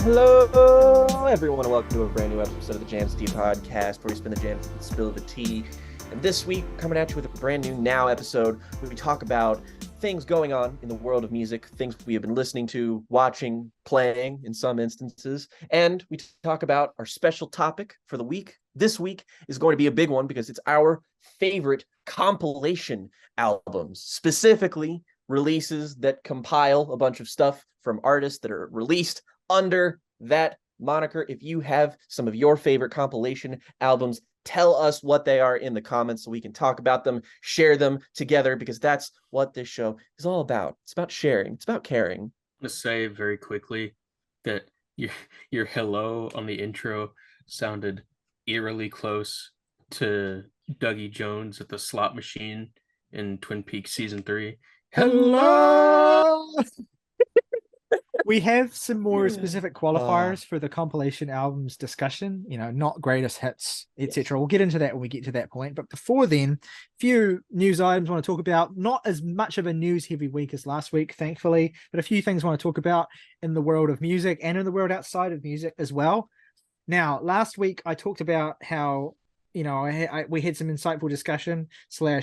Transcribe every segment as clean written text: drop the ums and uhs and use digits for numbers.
Hello, everyone, and welcome to a brand new episode of the Jams Tea Podcast, where we spin the jams and spill the tea. And this week, coming at you with a brand new Now episode, where we talk about things going on in the world of music, things we have been listening to, watching, playing in some instances, and we talk about our special topic for the week. This week is going to be a big one because it's our favorite compilation albums, specifically releases that compile a bunch of stuff from artists that are released under that moniker. If you have some of your favorite compilation albums, tell us what they are in the comments so we can talk about them, share them together, because that's what this show is all about. It's about sharing. It's about caring. I'm going to say very quickly that your hello on the intro sounded eerily close to Dougie Jones at the slot machine in Twin Peaks Season 3. Hello! We have some more specific qualifiers for the compilation albums discussion, not greatest hits, etc. We'll get into that when we get to that point. But before then, few news items I want to talk about. Not as much of a news heavy week as last week, thankfully, but a few things I want to talk about in the world of music and in the world outside of music as well. Now, last week I talked about how, we had some insightful discussion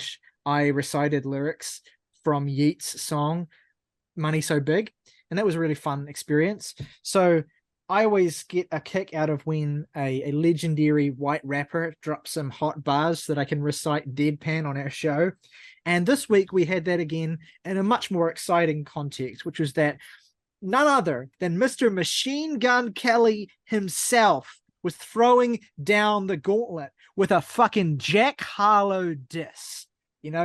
/ I recited lyrics from Yeat's song, Money So Big. And that was a really fun experience. So I always get a kick out of when a legendary white rapper drops some hot bars that I can recite deadpan on our show. And this week we had that again in a much more exciting context, which was that none other than Mr. Machine Gun Kelly himself was throwing down the gauntlet with a fucking Jack Harlow diss.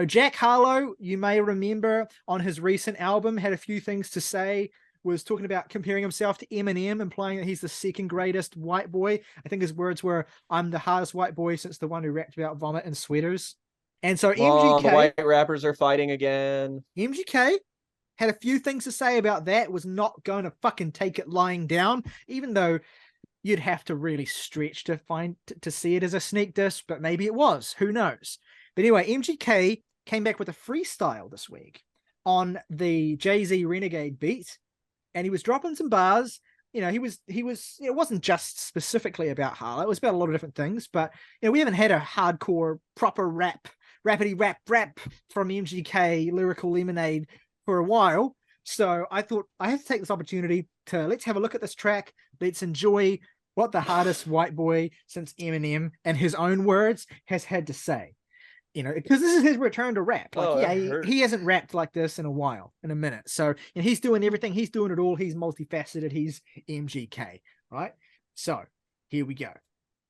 Jack Harlow, you may remember on his recent album, had a few things to say, was talking about comparing himself to Eminem, implying that he's the second greatest white boy. I think his words were, "I'm the hardest white boy since the one who rapped about vomit and sweaters." And so MGK... the white rappers are fighting again. MGK had a few things to say about that, was not going to fucking take it lying down, even though you'd have to really stretch to see it as a sneak diss, but maybe it was. Who knows? But anyway, MGK came back with a freestyle this week on the Jay-Z Renegade beat, and he was dropping some bars. He was. It wasn't just specifically about Harlow. It was about a lot of different things. But we haven't had a hardcore, proper rappity rap from MGK Lyrical Lemonade for a while. So I thought I had to take this opportunity to let's have a look at this track. Let's enjoy what the hardest white boy since Eminem, and his own words, has had to say. Because this is his return to rap. He hasn't rapped like this in a minute. So he's doing everything. He's doing it all. He's multifaceted. He's MGK, right? So here we go.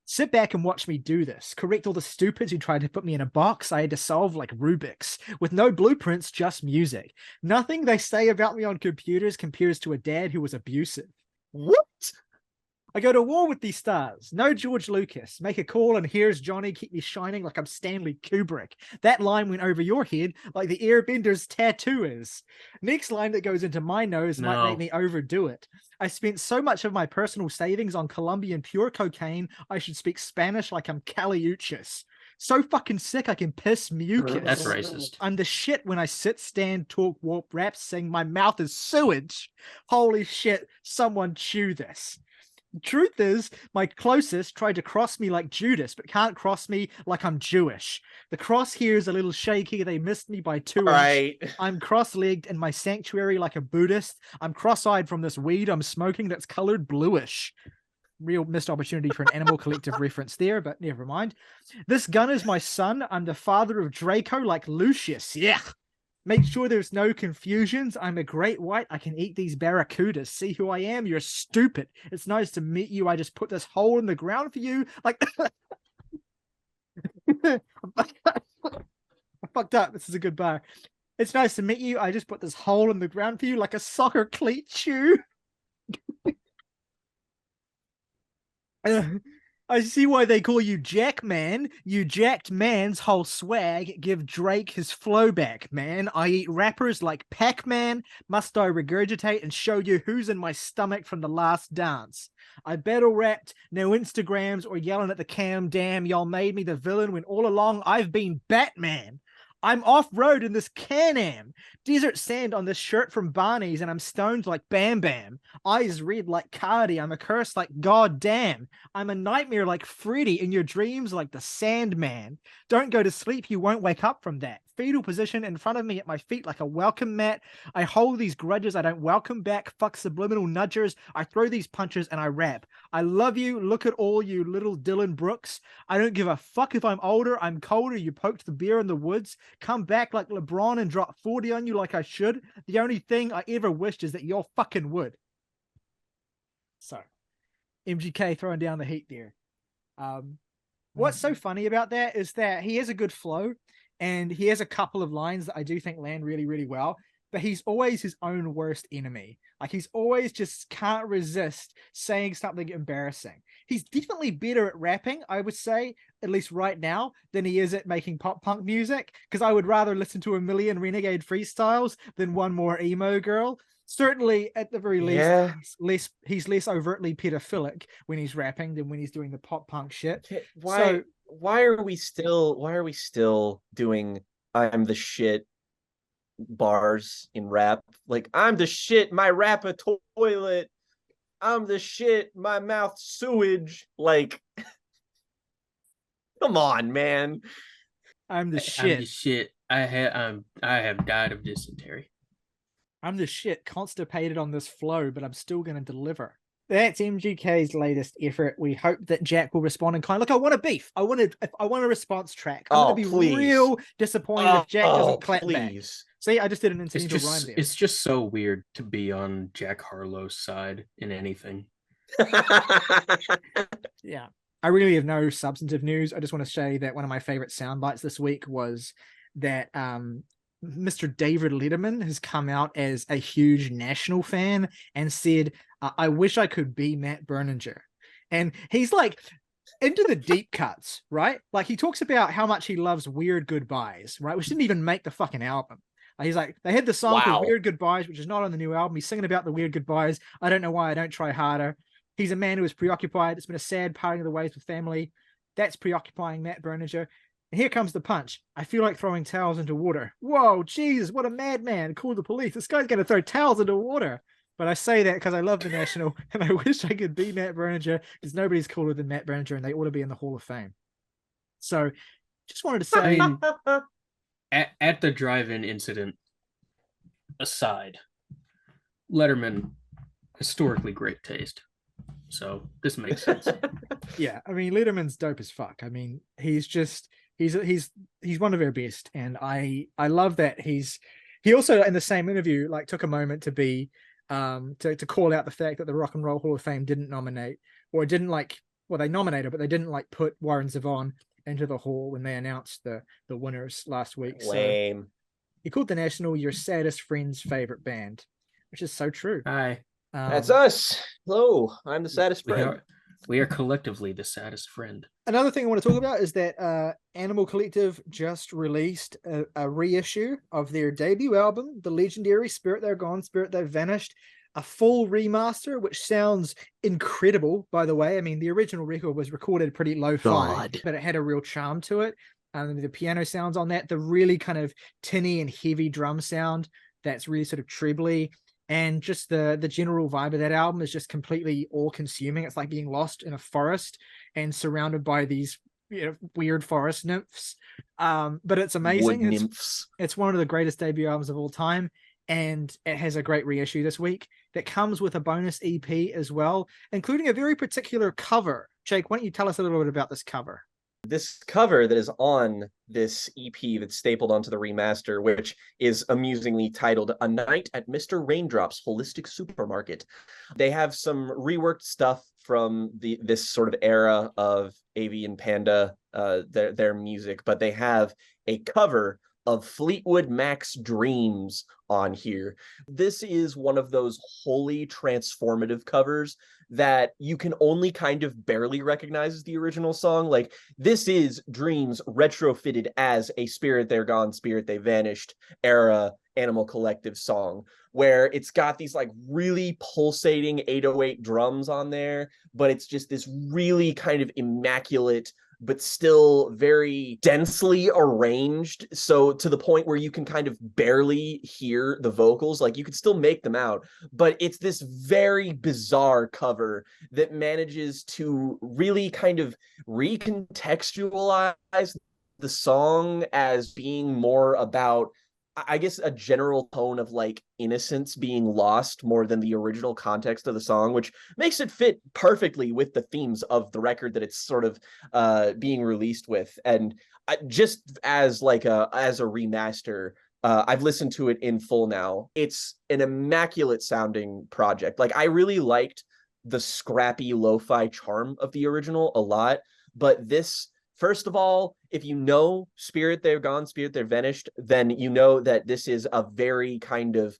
Sit back and watch me do this. Correct all the stupids who tried to put me in a box I had to solve like Rubik's. With no blueprints, just music. Nothing they say about me on computers compares to a dad who was abusive. What? I go to war with these stars. No George Lucas. Make a call and here's Johnny. Keep me shining like I'm Stanley Kubrick. That line went over your head like the Airbender's tattoo is. Next line that goes into my nose might make me overdo it. I spent so much of my personal savings on Colombian pure cocaine, I should speak Spanish like I'm Caliuchis. So fucking sick I can piss mucus. That's racist. I'm the shit when I sit, stand, talk, warp, rap, sing. My mouth is sewage. Holy shit, someone chew this. Truth is, my closest tried to cross me like Judas, but can't cross me like I'm Jewish. The cross here is a little shaky. They missed me by 2 Right. inches. I'm cross-legged in my sanctuary like a Buddhist. I'm cross-eyed from this weed I'm smoking that's colored bluish. Real missed opportunity for an Animal Collective reference there, but never mind. This gun is my son. I'm the father of Draco like Lucius. Yeah. Make sure there's no confusions. I'm a great white. I can eat these barracudas. See who I am? You're stupid. It's nice to meet you. I just put this hole in the ground for you. Like, I fucked up. This is a good bar. It's nice to meet you. I just put this hole in the ground for you like a soccer cleat shoe. I see why they call you Jack Man. You jacked man's whole swag. Give Drake his flow back, man. I eat rappers like Pac-Man. Must I regurgitate and show you who's in my stomach from the last dance? I battle rapped, no Instagrams or yelling at the cam. Damn, y'all made me the villain when all along I've been Batman. I'm off-road in this Can-Am. Desert sand on this shirt from Barney's, and I'm stoned like Bam Bam. Eyes red like Cardi. I'm a curse like God damn. I'm a nightmare like Freddy. In your dreams like the Sandman. Don't go to sleep. You won't wake up from that. Fetal position in front of me at my feet like a welcome mat. I hold these grudges I don't welcome back. Fuck subliminal nudgers. I throw these punches and I rap. I love you. Look at all you little Dylan Brooks. I don't give a fuck if I'm older. I'm colder. You poked the bear in the woods. Come back like LeBron and drop 40 on you like I should. The only thing I ever wished is that you're fucking would. So, MGK throwing down the heat there. What's so funny about that is that he has a good flow and he has a couple of lines that I do think land really, really well, but he's always his own worst enemy. Like he's always just can't resist saying something embarrassing. He's definitely better at rapping, I would say, at least right now, than he is at making pop punk music, because I would rather listen to a million Renegade freestyles than one more emo girl. Certainly, at the very least, he's less overtly pedophilic when he's rapping than when he's doing the pop punk shit. Why are we still doing I'm the shit bars in rap? Like, I'm the shit, my rap a toilet. I'm the shit, my mouth sewage. Like, come on, man. I'm the shit. I'm the shit. I have died of dysentery. I'm the shit, constipated on this flow, but I'm still going to deliver. That's MGK's latest effort. We hope that Jack will respond in kind. Look, I want a beef. I want a response track. I'm going to be real disappointed if Jack doesn't clap back. See, I just did an incidental rhyme there. It's just so weird to be on Jack Harlow's side in anything. Yeah. I really have no substantive news. I just want to say that one of my favorite sound bites this week was that Mr. David Letterman has come out as a huge National fan and said, I wish I could be Matt Berninger. And he's like into the deep cuts, right? Like he talks about how much he loves Weird Goodbyes, right? Which didn't even make the fucking album. He's like, they had the song called Weird Goodbyes, which is not on the new album. He's singing about the weird goodbyes. I don't know why I don't try harder. He's a man who is preoccupied. It's been a sad parting of the ways with family. That's preoccupying Matt Berninger. And here comes the punch. I feel like throwing towels into water. Whoa, Jesus, what a madman. Call the police. This guy's going to throw towels into water. But I say that because I love the National and I wish I could be Matt Berninger because nobody's cooler than Matt Berninger and they ought to be in the Hall of Fame. So just wanted to say... At the drive-in incident aside, Letterman, historically great taste. So this makes sense. Yeah, I mean, Letterman's dope as fuck. I mean, he's one of our best. And I love that he also in the same interview, like took a moment to be, to call out the fact that the Rock and Roll Hall of Fame didn't nominate or didn't they nominated, but they didn't put Warren Zevon into the hall when they announced the winners last week. Lame. So he called the National your saddest friend's favorite band, which is so true. Hi. That's us. Hello, I'm the saddest friend. We are collectively the saddest friend. Another thing I want to talk about is that Animal Collective just released a reissue of their debut album, the legendary Spirit They're Gone, Spirit They've Vanished, a full remaster, which sounds incredible, by the way. I mean, the original record was recorded pretty lo-fi, but it had a real charm to it. The piano sounds on that, the really kind of tinny and heavy drum sound that's really sort of trebly, and just the general vibe of that album is just completely all-consuming. It's like being lost in a forest and surrounded by these weird forest nymphs. But it's amazing. Wood nymphs. It's one of the greatest debut albums of all time. And it has a great reissue this week that comes with a bonus EP as well, including a very particular cover. Jake, why don't you tell us a little bit about this cover? This cover that is on this EP that's stapled onto the remaster, which is amusingly titled A Night at Mr. Raindrop's Holistic Supermarket. They have some reworked stuff from this sort of era of Avian Panda, their music, but they have a cover of Fleetwood Mac's Dreams on here. This is one of those wholly transformative covers that you can only kind of barely recognize as the original song. Like, this is Dreams retrofitted as a Spirit They're Gone, Spirit They Vanished era Animal Collective song, where it's got these really pulsating 808 drums on there, but it's just this really kind of immaculate but still very densely arranged. So to the point where you can kind of barely hear the vocals, like you could still make them out, but it's this very bizarre cover that manages to really kind of recontextualize the song as being more about, I guess, a general tone of like innocence being lost more than the original context of the song, which makes it fit perfectly with the themes of the record that it's sort of being released with. And just as like a remaster, I've listened to it in full now. It's an immaculate sounding project. Like I really liked the scrappy lo-fi charm of the original a lot, but this, first of all, if you know Spirit They're Gone, Spirit They're Vanished, then you know that this is a very kind of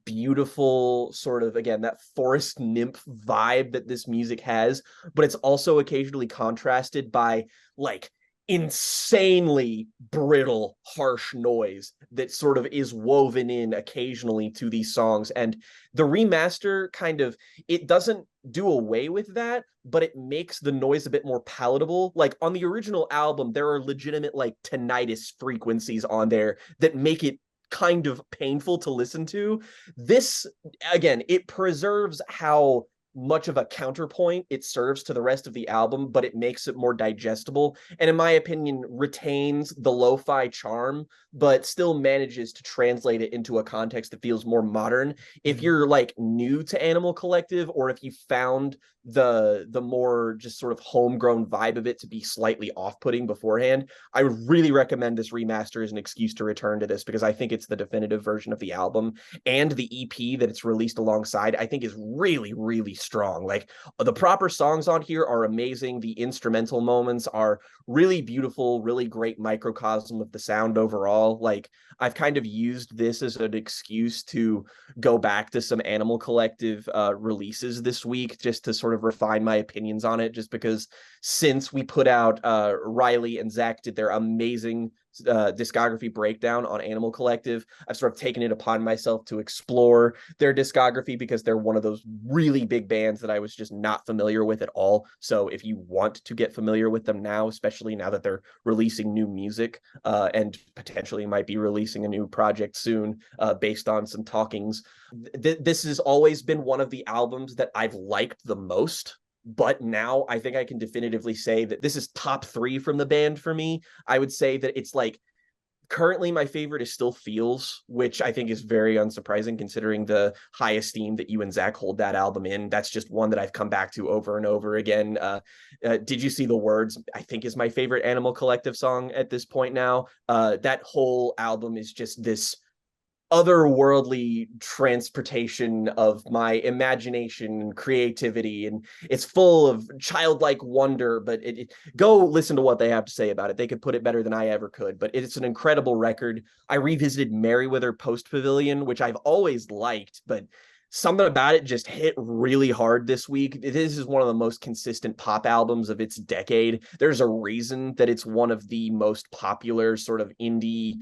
beautiful sort of, again, that forest nymph vibe that this music has, but it's also occasionally contrasted by like insanely brittle, harsh noise that sort of is woven in occasionally to these songs. And the remaster kind of, it doesn't do away with that, but it makes the noise a bit more palatable. Like on the original album, there are legitimate like tinnitus frequencies on there that make it kind of painful to listen to. This, again, it preserves how much of a counterpoint it serves to the rest of the album, but it makes it more digestible, and in my opinion retains the lo-fi charm, but still manages to translate it into a context that feels more modern. If you're like new to Animal Collective, or if you found the more just sort of homegrown vibe of it to be slightly off-putting beforehand, I would really recommend this remaster as an excuse to return to this, because I think it's the definitive version of the album, and the EP that it's released alongside I think is really, really strong. Like the proper songs on here are amazing. The instrumental moments are really beautiful, really great microcosm of the sound overall. Like I've kind of used this as an excuse to go back to some Animal Collective releases this week just to sort of refine my opinions on it, just because since we put out Ryley and Zach did their amazing discography breakdown on Animal Collective, I've sort of taken it upon myself to explore their discography, because they're one of those really big bands that I was just not familiar with at all. So if you want to get familiar with them now, especially now that they're releasing new music and potentially might be releasing a new project soon based on some talkings, this has always been one of the albums that I've liked the most. But now I think I can definitively say that this is top 3 from the band for me. I would say that it's like, currently my favorite is still Feels, which I think is very unsurprising considering the high esteem that you and Zach hold that album in. That's just one that I've come back to over and over again. Did You See the Words, I think, is my favorite Animal Collective song at this point now. That whole album is just this otherworldly transportation of my imagination and creativity, and it's full of childlike wonder. But go listen to what they have to say about it. They could put it better than I ever could, but it's an incredible record. I revisited Merriweather Post Pavilion, which I've always liked, but something about it just hit really hard this week. This is one of the most consistent pop albums of its decade. There's a reason that it's one of the most popular sort of indie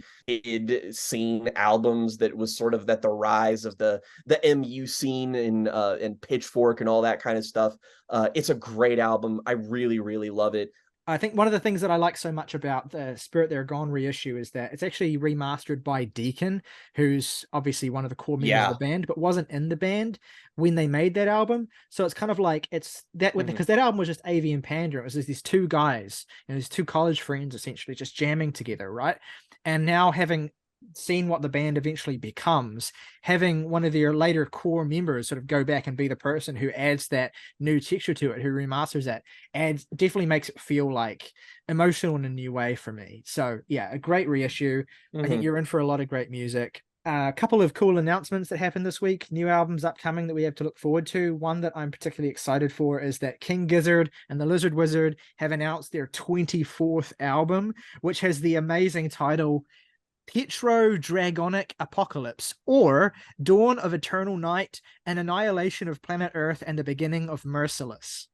scene albums, that was sort of at the rise of the MU scene and Pitchfork and all that kind of stuff. It's a great album. I really, really love it. I think one of the things that I like so much about the Spirit They're Gone reissue is that it's actually remastered by Deacon, who's obviously one of the core members of the band, but wasn't in the band when they made that album. So it's kind of like, it's that, because that album was just AV and Panda. It was just these two guys, these two college friends essentially just jamming together, right? And now, having seen what the band eventually becomes, having one of their later core members sort of go back and be the person who adds that new texture to it, who remasters that, and definitely makes it feel like emotional in a new way for me. So yeah, a great reissue. I think you're in for a lot of great music. A couple of cool announcements that happened this week, new albums upcoming that we have to look forward to. One that I'm particularly excited for is that King Gizzard and the Lizard Wizard have announced their 24th album, which has the amazing title Petro-Dragonic Apocalypse, or Dawn of Eternal Night, an Annihilation of Planet Earth, and the Beginning of Merciless.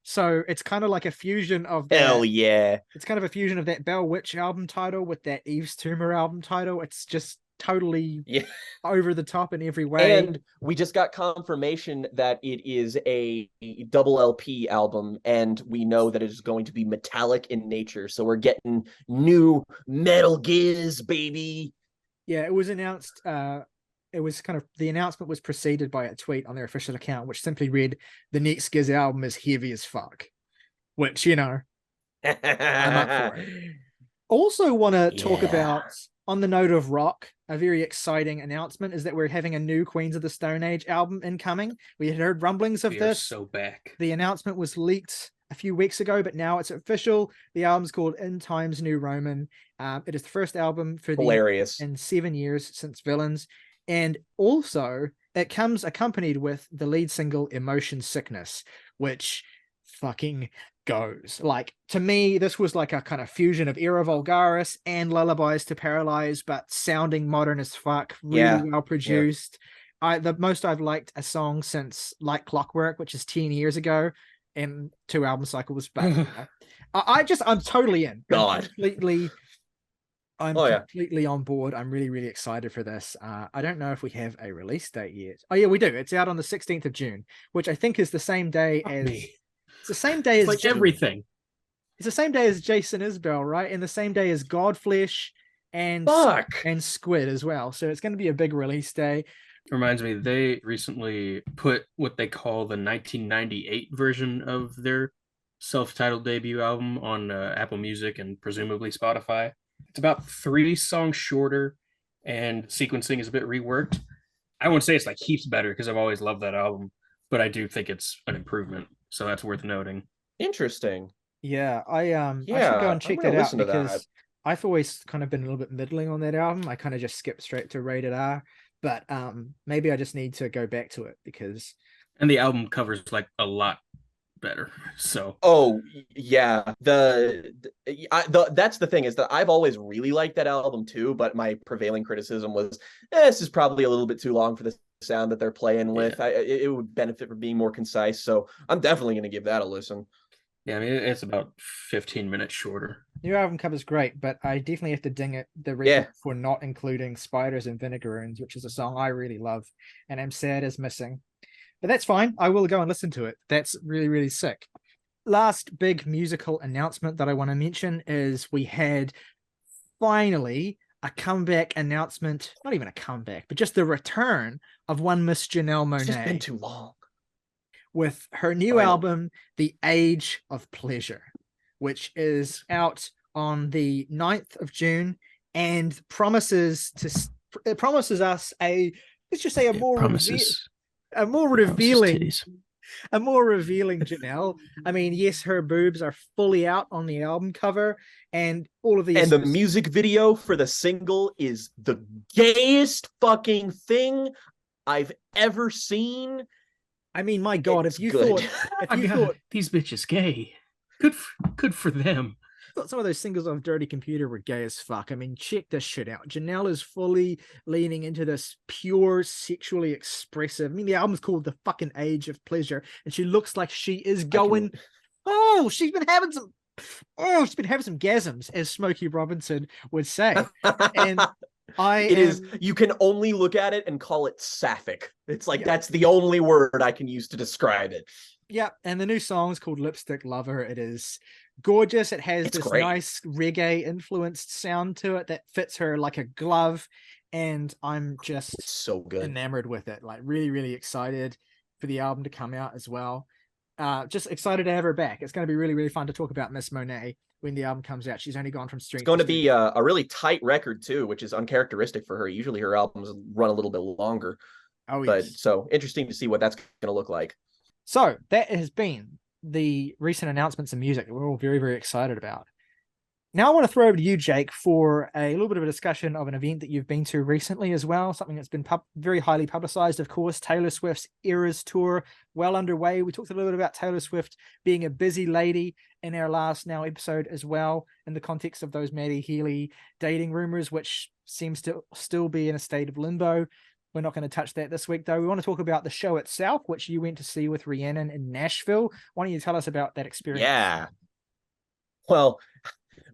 So it's kind of like a fusion of that. Hell yeah. It's kind of a fusion of that Bell Witch album title with that Eve's Tumor album title. It's just totally Yeah. over the top in every way. And we just got confirmation that it is a double LP album, and we know that it is going to be metallic in nature. So we're getting new Metal Giz, baby. Yeah, it was announced. It was kind of, the announcement was preceded by a tweet on their official account, which simply read, "The next Giz album is heavy as fuck," which, you know, I'm up for it. Also want to talk about, on the note of rock, a very exciting announcement is that we're having a new Queens of the Stone Age album incoming. We had heard rumblings of this. So back. The announcement was leaked a few weeks ago, but now it's official. The album's called In Times New Roman. It is the first album for Hilarious. in 7 years since Villains. And also, it comes accompanied with the lead single Emotion Sickness, which fucking goes. Like, to me, this was like a kind of fusion of Era Vulgaris and Lullabies to Paralyze, but sounding modern as fuck, really well produced. The most I've liked a song since Like Clockwork, which is 10 years ago, and 2 album cycles back. I'm totally in. I'm completely on board. I'm really, really excited for this. I don't know if we have a release date yet. Oh yeah, we do. It's out on the 16th of June, which I think is the same day as it's the same day as like everything. It's the same day as Jason Isbell, right? And the same day as Godflesh and Squid as well. So it's going to be a big release day. Reminds me, they recently put what they call the 1998 version of their self-titled debut album on Apple Music and presumably Spotify. It's about 3 songs shorter, and sequencing is a bit reworked. I wouldn't say it's like heaps better because I've always loved that album, but I do think it's an improvement, so that's worth noting. Interesting. Yeah, I should go and check that out because I've always kind of been a little bit middling on that album. I kind of just skipped straight to Rated R, but maybe I just need to go back to it because. And the album covers like a lot better. So that's the thing, is that I've always really liked that album too, but my prevailing criticism was this is probably a little bit too long for the sound that they're playing with. It would benefit from being more concise, so I'm definitely going to give that a listen. Yeah, I mean, it's about 15 minutes shorter. New album cover's great, but I definitely have to ding the record for not including Spiders and Vinegaroons, which is a song I really love and I'm sad is missing. But that's fine. I will go and listen to it. That's really, really sick. Last big musical announcement that I want to mention is we had finally a comeback announcement. Not even a comeback, but just the return of one Miss Janelle Monae. It's just been too long. With her new album, The Age of Pleasure, which is out on the 9th of June and promises us a, let's just say, a more revealing Janelle. I mean, yes, her boobs are fully out on the album cover, and all of these. And the music video for the single is the gayest fucking thing I've ever seen. I mean, my God, if you thought these bitches gay, good for them. I thought some of those singles on Dirty Computer were gay as fuck. I mean, check this shit out. Janelle is fully leaning into this pure sexually expressive. I mean, the album's called The Fucking Age of Pleasure, and she looks like she is going. She's been having some gasms, as Smokey Robinson would say. And you can only look at it and call it sapphic. It's like that's the only word I can use to describe it. Yeah, and the new song is called Lipstick Lover. It is gorgeous. It has this nice reggae influenced sound to it that fits her like a glove, and I'm just so good enamored with it. Like really, really excited for the album to come out as well. Just excited to have her back. It's going to be really, really fun to talk about Miss Monae when the album comes out. She's only gone from strength. It's going to be a really tight record too, which is uncharacteristic for her. Usually her albums run a little bit longer. But so interesting to see what that's going to look like. So that has been the recent announcements in music that we're all very, very excited about. Now I want to throw over to you, Jake, for a little bit of a discussion of an event that you've been to recently as well, something that's been very highly publicized, of course, Taylor Swift's Eras Tour, well underway. We talked a little bit about Taylor Swift being a busy lady in our last episode as well, in the context of those Maddie Healy dating rumors, which seems to still be in a state of limbo. We're not going to touch that this week, though. We want to talk about the show itself, which you went to see with Rhiannon in Nashville. Why don't you tell us about that experience? Yeah. Well,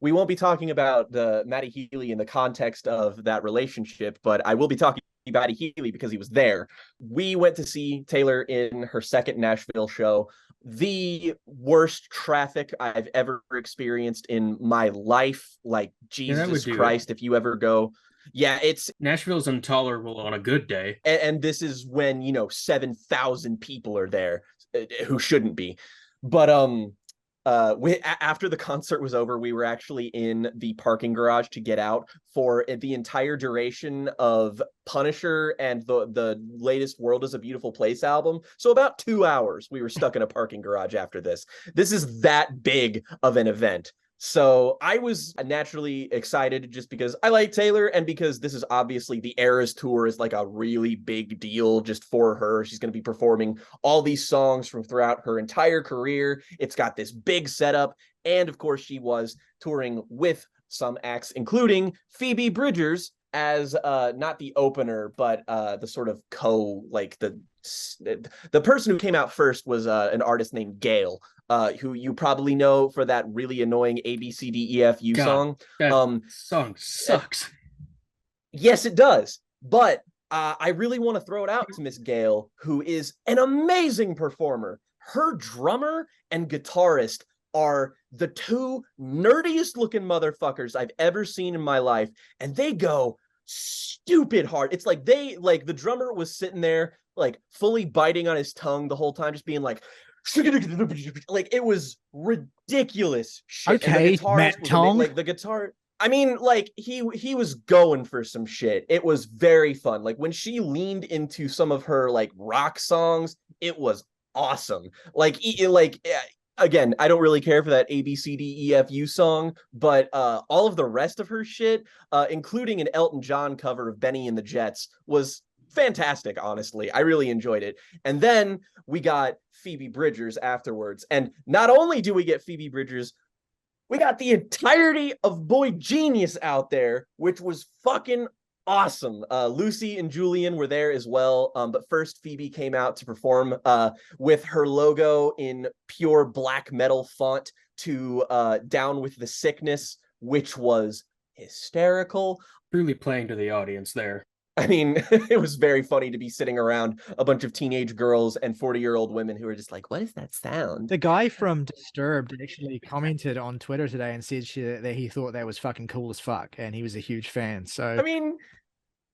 we won't be talking about the Matty Healy in the context of that relationship, but I will be talking about Matty Healy because he was there. We went to see Taylor in her second Nashville show. The worst traffic I've ever experienced in my life. Like, Jesus Christ, if you ever go. Yeah, it's Nashville's intolerable on a good day. And this is when, 7,000 people are there who shouldn't be. But after the concert was over, we were actually in the parking garage to get out for the entire duration of Punisher and the latest World is a Beautiful Place album. So about 2 hours we were stuck in a parking garage after this. This is that big of an event. So I was naturally excited just because I like Taylor and because this is obviously the Eras Tour is like a really big deal just for her. She's going to be performing all these songs from throughout her entire career. It's got this big setup. And of course, she was touring with some acts, including Phoebe Bridgers as not the opener, but the sort of the person who came out first was an artist named Gail. Who you probably know for that really annoying ABCDEFU song. That song sucks. Yes, it does. But I really want to throw it out to Miss Gail, who is an amazing performer. Her drummer and guitarist are the two nerdiest looking motherfuckers I've ever seen in my life. And they go stupid hard. It's like the drummer was sitting there, like fully biting on his tongue the whole time, just being like, like it was ridiculous shit. Okay, Matt Tong. Like the guitar, I mean, like he was going for some shit. It was very fun. Like when she leaned into some of her like rock songs, it was awesome. Like again, I don't really care for that ABCDEFU song, but all of the rest of her shit, including an Elton John cover of Benny and the Jets, was fantastic. Honestly, I really enjoyed it. And then we got Phoebe Bridgers afterwards, and not only do we get Phoebe Bridgers, we got the entirety of Boy Genius out there, which was fucking awesome. Lucy and Julian were there as well, but first Phoebe came out to perform with her logo in pure black metal font to Down with the Sickness, which was hysterical. Truly playing to the audience there. I mean, it was very funny to be sitting around a bunch of teenage girls and 40-year-old women who were just like, what is that sound? The guy from Disturbed actually commented on Twitter today and said that he thought that was fucking cool as fuck, and he was a huge fan. So I mean,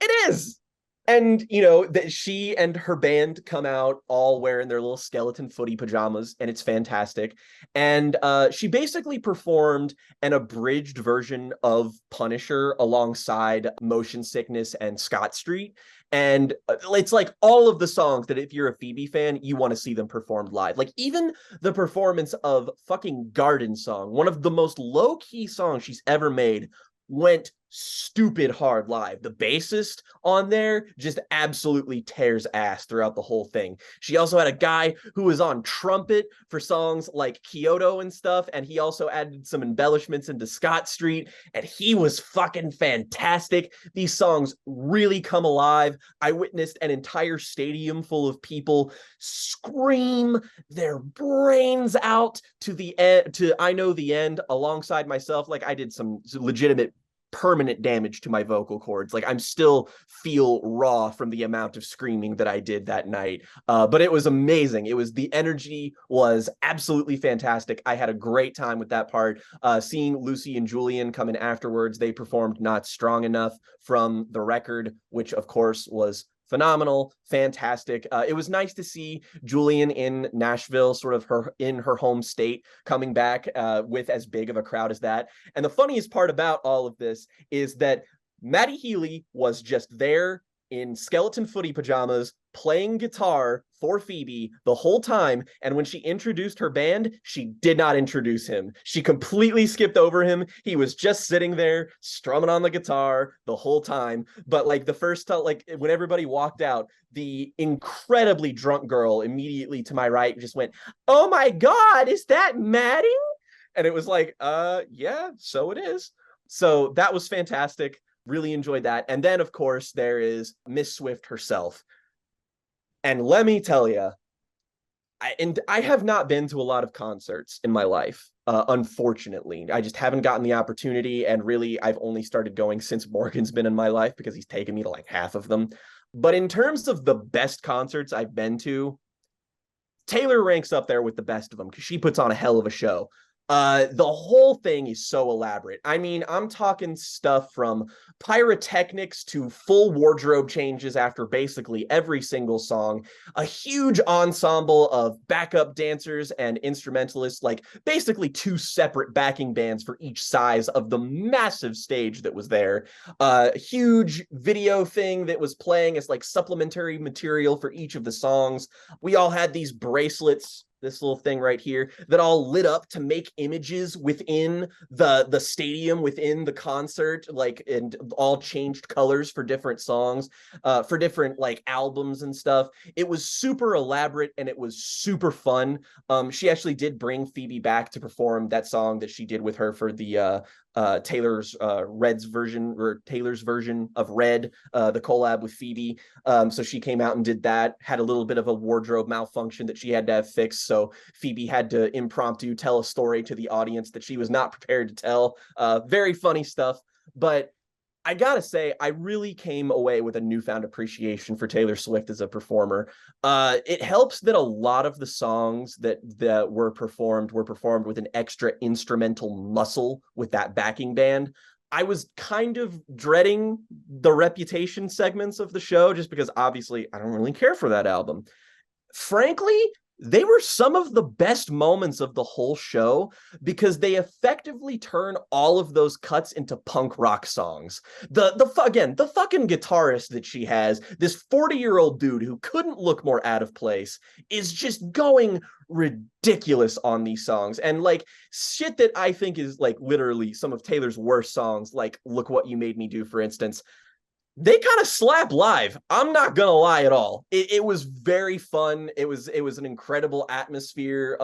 it is. And, that she and her band come out all wearing their little skeleton footy pajamas, and it's fantastic. And she basically performed an abridged version of Punisher alongside Motion Sickness and Scott Street. And it's like all of the songs that if you're a Phoebe fan, you want to see them performed live. Like even the performance of fucking Garden Song, one of the most low-key songs she's ever made, went stupid hard live. The bassist on there just absolutely tears ass throughout the whole thing. She also had a guy who was on trumpet for songs like Kyoto and stuff, and he also added some embellishments into Scott Street, and he was fucking fantastic. These songs really come alive. I witnessed an entire stadium full of people scream their brains out to the end, to I Know the End, alongside myself. Like I did some legitimate permanent damage to my vocal cords. Like I'm still feel raw from the amount of screaming that I did that night. But it was amazing. The energy was absolutely fantastic. I had a great time with that part. Seeing Lucy and Julian come in afterwards, they performed Not Strong Enough from the record, which of course was phenomenal, fantastic. It was nice to see Julian in Nashville, sort of in her home state, coming back with as big of a crowd as that. And the funniest part about all of this is that Matty Healy was just there in skeleton footy pajamas playing guitar for Phoebe the whole time, and when she introduced her band, she did not introduce him. She completely skipped over him. He was just sitting there strumming on the guitar the whole time. But like the first time, like when everybody walked out, the incredibly drunk girl immediately to my right just went, "Oh my God, is that Matty?" And it was like, yeah, so it is. So that was fantastic. Really enjoyed that. And then, of course, there is Miss Swift herself. And let me tell you, I have not been to a lot of concerts in my life, unfortunately. I just haven't gotten the opportunity, and really, I've only started going since Morgan's been in my life because he's taken me to like half of them. But in terms of the best concerts I've been to, Taylor ranks up there with the best of them because she puts on a hell of a show. The whole thing is so elaborate. I mean, I'm talking stuff from pyrotechnics to full wardrobe changes after basically every single song, a huge ensemble of backup dancers and instrumentalists, like basically two separate backing bands for each size of the massive stage that was there. A huge video thing that was playing as like supplementary material for each of the songs. We all had these bracelets, this little thing right here, that all lit up to make images within the stadium, within the concert, like, and all changed colors for different songs, for different like albums and stuff. It was super elaborate and it was super fun. She actually did bring Phoebe back to perform that song that she did with her for the Taylor's Taylor's version of Red, the collab with Phoebe. So she came out and did that, had a little bit of a wardrobe malfunction that she had to have fixed. So Phoebe had to impromptu tell a story to the audience that she was not prepared to tell. Very funny stuff. But I gotta say, I really came away with a newfound appreciation for Taylor Swift as a performer. It helps that a lot of the songs that were performed with an extra instrumental muscle with that backing band. I was kind of dreading the Reputation segments of the show just because obviously I don't really care for that album. Frankly, they were some of the best moments of the whole show because they effectively turn all of those cuts into punk rock songs. The fucking guitarist that she has, this 40-year-old dude who couldn't look more out of place, is just going ridiculous on these songs, and like shit that I think is like literally some of Taylor's worst songs, like Look What You Made Me Do, for instance. They kind of slap live. I'm not gonna lie at all. It was very fun. It was an incredible atmosphere.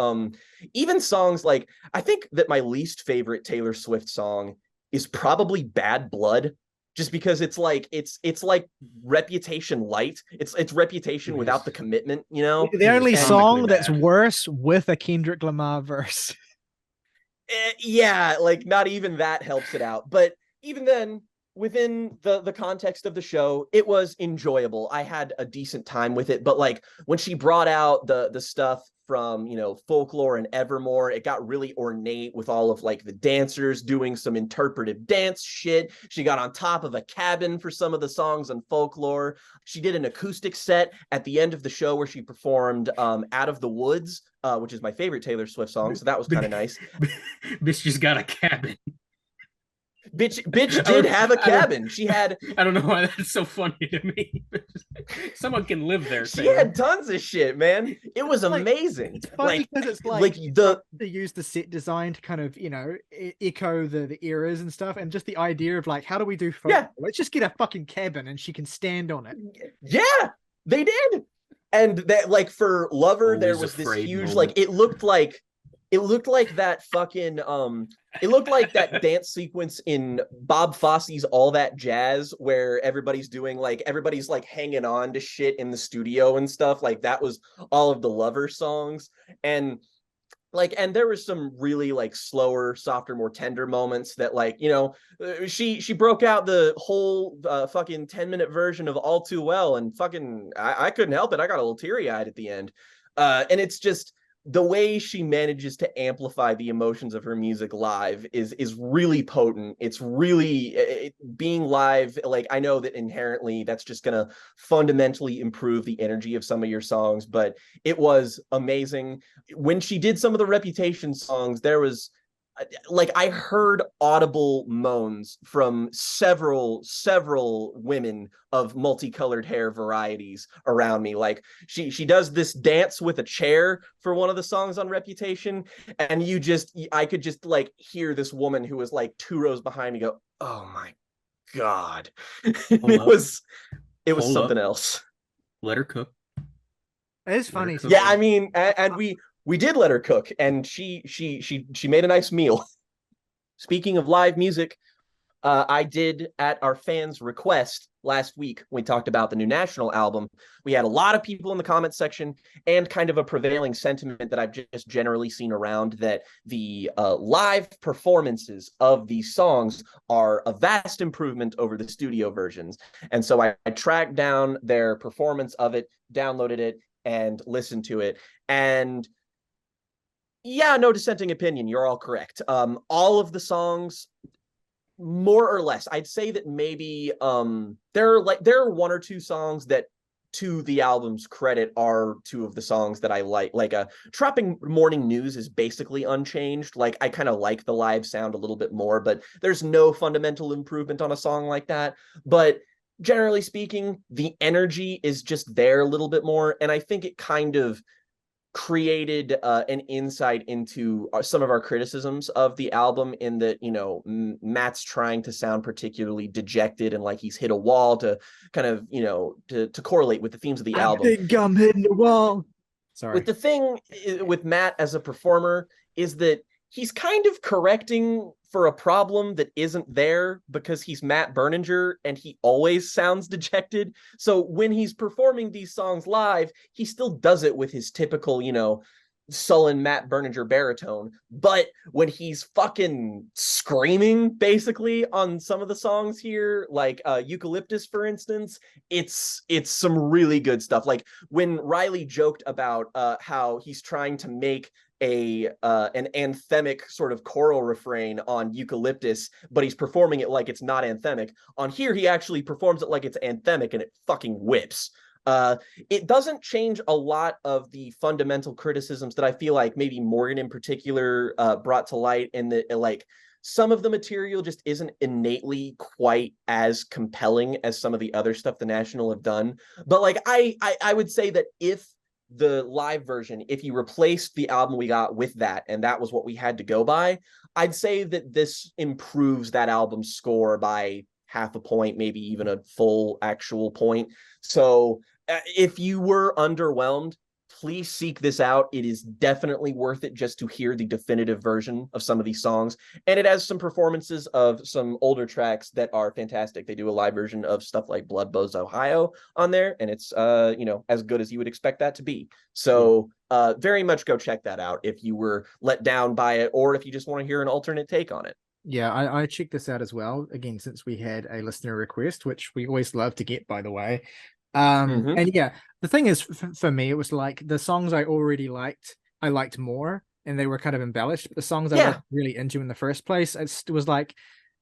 Even songs like, I think that my least favorite Taylor Swift song is probably Bad Blood, just because it's like Reputation light. It's Reputation without the commitment, you know. The only And- song that's bad. worse with a Kendrick Lamar verse. Yeah, like not even that helps it out. But even then, within the context of the show, it was enjoyable. I had a decent time with it. But like when she brought out the stuff from, you know, Folklore and Evermore, it got really ornate with all of like the dancers doing some interpretive dance shit. She got on top of a cabin for some of the songs on Folklore. She did an acoustic set at the end of the show where she performed Out of the Woods, which is my favorite Taylor Swift song, so that was kind of nice. Bitch just got a cabin. Bitch did have a cabin. She had, I don't know why that's so funny to me. Someone can live there. she had tons of shit, man. It was amazing. It's funny Like, because it's like the they use the set design to kind of, you know, echo the eras and stuff, and just the idea of like, how do we do folk? Yeah. Let's just get a fucking cabin and she can stand on it. yeah, they did. And that, like, for Lover, Always there was this afraid huge moment. like it looked like that fucking it looked like that dance sequence in Bob Fosse's All That Jazz where everybody's like hanging on to shit in the studio and stuff. Like that was all of the Lover songs. And there was some really like slower, softer, more tender moments that, like, you know, she broke out the whole fucking 10-minute version of All Too Well, and fucking I couldn't help it. I got a little teary-eyed at the end. And it's just the way she manages to amplify the emotions of her music live is really potent. It's really being live. Like, I know that inherently that's just gonna fundamentally improve the energy of some of your songs, but it was amazing. When she did some of the Reputation songs, there was like, I heard audible moans from several women of multicolored hair varieties around me. Like she does this dance with a chair for one of the songs on Reputation, and I could just like hear this woman who was like 2 rows behind me go, "Oh my God." It was Hold something up. else. Let her cook. It is funny. cook. Yeah, I mean, and we did let her cook, and she made a nice meal. Speaking of live music, I did, at our fans' request, last week when we talked about the new National album, we had a lot of people in the comments section and kind of a prevailing sentiment that I've just generally seen around, that the live performances of these songs are a vast improvement over the studio versions. And so I tracked down their performance of it, downloaded it, and listened to it. And yeah, no dissenting opinion. You're all correct. All of the songs, more or less, I'd say that maybe there are one or two songs that, to the album's credit, are two of the songs that I like. Like Tropping Morning News is basically unchanged. Like I kind of like the live sound a little bit more, but there's no fundamental improvement on a song like that. But generally speaking, the energy is just there a little bit more, and I think it kind of created an insight into some of our criticisms of the album, in that, you know, Matt's trying to sound particularly dejected and like he's hit a wall, to kind of, you know, to correlate with the themes of the album. I think I'm hitting the wall. Sorry. With the thing with Matt as a performer is that he's kind of correcting for a problem that isn't there, because he's Matt Berninger and he always sounds dejected. So when he's performing these songs live, he still does it with his typical, you know, sullen Matt Berninger baritone. But when he's fucking screaming basically on some of the songs here, like Eucalyptus, for instance, it's some really good stuff. Like when Ryley joked about how he's trying to make an anthemic sort of choral refrain on Eucalyptus, but he's performing it like it's not anthemic. On here, he actually performs it like it's anthemic, and it fucking whips. It doesn't change a lot of the fundamental criticisms that I feel like maybe Morgan in particular brought to light, and that like some of the material just isn't innately quite as compelling as some of the other stuff the National have done. But like I would say that if the live version, if you replaced the album we got with that, and that was what we had to go by, I'd say that this improves that album's score by half a point, maybe even a full actual point. So if you were underwhelmed, please seek this out. It is definitely worth it just to hear the definitive version of some of these songs. And it has some performances of some older tracks that are fantastic. They do a live version of stuff like Blood Bows Ohio on there, and it's you know, as good as you would expect that to be. So very much go check that out if you were let down by it, or if you just want to hear an alternate take on it. Yeah, I checked this out as well, again, since we had a listener request, which we always love to get, by the way. And yeah, the thing is, for me, it was like the songs I already liked, I liked more, and they were kind of embellished. But the songs I was really into in the first place, it was like,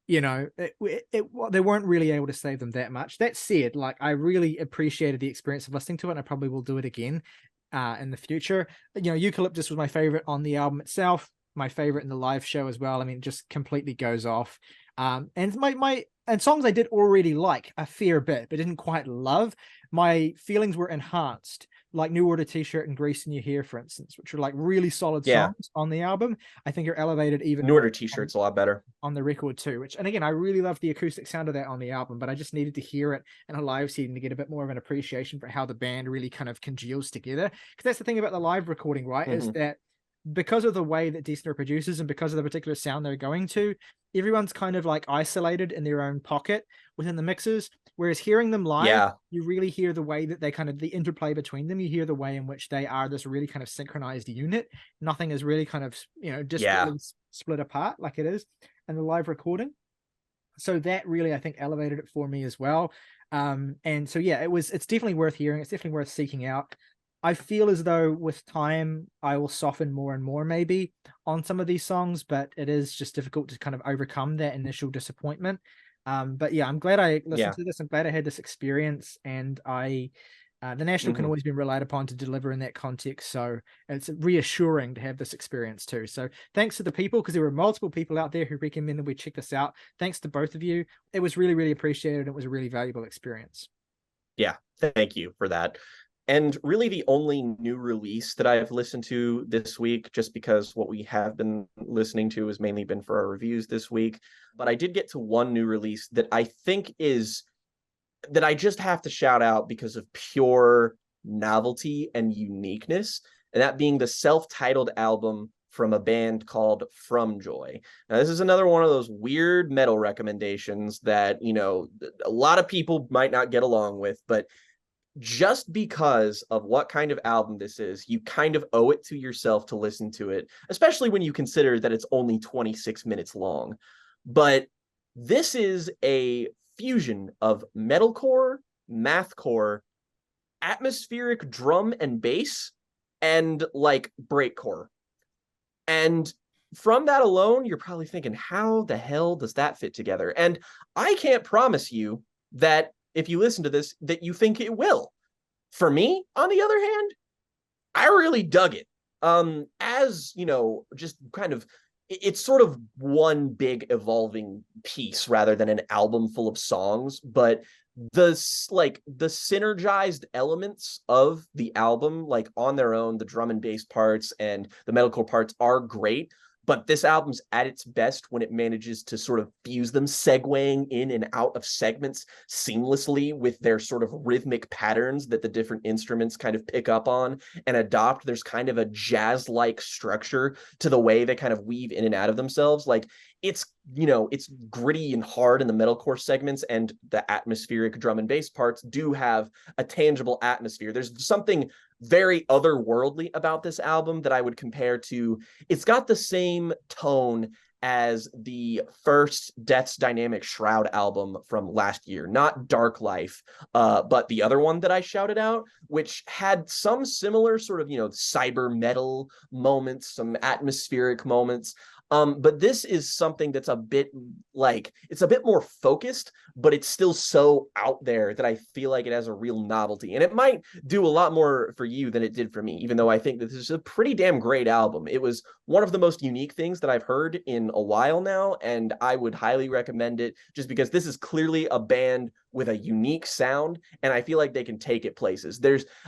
you know, they weren't really able to save them that much. That said, like, I really appreciated the experience of listening to it, and I probably will do it again in the future. You know, Eucalyptus was my favorite on the album itself, my favorite in the live show as well. I mean, it just completely goes off. And and songs I did already like a fair bit, but didn't quite love. My feelings were enhanced, like New Order T-shirt and Grease in Your Hair, for instance, which are like really solid songs on the album. I think are elevated even. New Order T-shirt's a lot better on the record too, which, and again, I really love the acoustic sound of that on the album, but I just needed to hear it in a live setting to get a bit more of an appreciation for how the band really kind of congeals together. Because that's the thing about the live recording, right? Is that because of the way that Dessner produces and because of the particular sound they're going to, everyone's kind of like isolated in their own pocket within the mixes. Whereas hearing them live, you really hear the way that they kind of, the interplay between them, you hear the way in which they are this really kind of synchronized unit. Nothing is really kind of, you know, just really split apart like it is in the live recording. So that really, I think, elevated it for me as well. And so, yeah, it's definitely worth hearing. It's definitely worth seeking out. I feel as though with time, I will soften more and more maybe on some of these songs, but it is just difficult to kind of overcome that initial disappointment. But yeah, I'm glad I listened to this. I'm glad I had this experience, and the National can always be relied upon to deliver in that context. So it's reassuring to have this experience too. So thanks to the people, because there were multiple people out there who recommended we check this out. Thanks to both of you. It was really, really appreciated. It was a really valuable experience. Yeah, thank you for that. And really the only new release that I've listened to this week, just because what we have been listening to has mainly been for our reviews this week. But I did get to one new release that I think that I just have to shout out because of pure novelty and uniqueness. And that being the self-titled album from a band called Fromjoy. Now, this is another one of those weird metal recommendations that, you know, a lot of people might not get along with, but just because of what kind of album this is, you kind of owe it to yourself to listen to it, especially when you consider that it's only 26 minutes long. But this is a fusion of metalcore, mathcore, atmospheric drum and bass, and like breakcore. And from that alone, you're probably thinking, how the hell does that fit together? And I can't promise you that if you listen to this, that you think it will. For me, on the other hand, I really dug it. As you know, just kind of, it's sort of one big evolving piece rather than an album full of songs, but the synergized elements of the album, like on their own, the drum and bass parts and the metalcore parts are great. But this album's at its best when it manages to sort of fuse them, segueing in and out of segments seamlessly with their sort of rhythmic patterns that the different instruments kind of pick up on and adopt. There's kind of a jazz-like structure to the way they kind of weave in and out of themselves. Like, it's, you know, it's gritty and hard in the metalcore segments, and the atmospheric drum and bass parts do have a tangible atmosphere. There's something very otherworldly about this album that I would compare to, it's got the same tone as the first Death's Dynamic Shroud album from last year, not Dark Life, but the other one that I shouted out, which had some similar sort of, you know, cyber metal moments, some atmospheric moments. But this is something that's a bit like, it's a bit more focused, but it's still so out there that I feel like it has a real novelty. And it might do a lot more for you than it did for me, even though I think that this is a pretty damn great album. It was one of the most unique things that I've heard in a while now, and I would highly recommend it just because this is clearly a band with a unique sound, and I feel like they can take it places.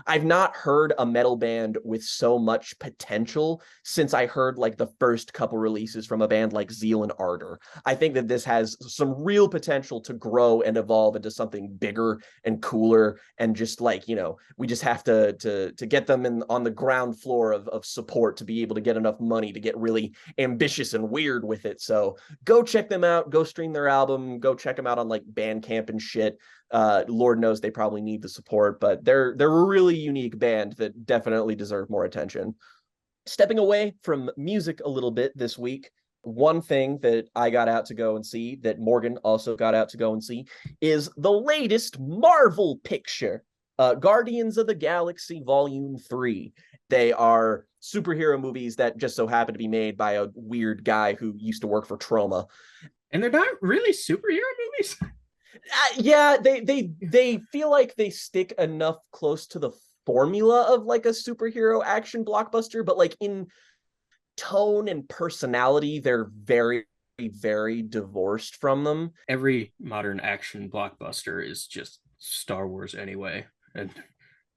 I've not heard a metal band with so much potential since I heard like the first couple releases from a band like Zeal and Ardor. I think that this has some real potential to grow and evolve into something bigger and cooler, and just like, you know, we just have to get them on the ground floor of support to be able to get enough money to get really ambitious and weird with it. So go check them out, go stream their album, go check them out on like Bandcamp and shit. Lord knows they probably need the support, but they're a really unique band that definitely deserve more attention. Stepping away from music a little bit this week, one thing that I got out to go and see, that Morgan also got out to go and see, is the latest Marvel picture, Guardians of the Galaxy Volume 3. They are superhero movies that just so happen to be made by a weird guy who used to work for Troma. And they're not really superhero movies. Yeah, they feel like they stick enough close to the formula of like a superhero action blockbuster, but like in tone and personality, they're very, very divorced from them. Every modern action blockbuster is just Star Wars anyway, and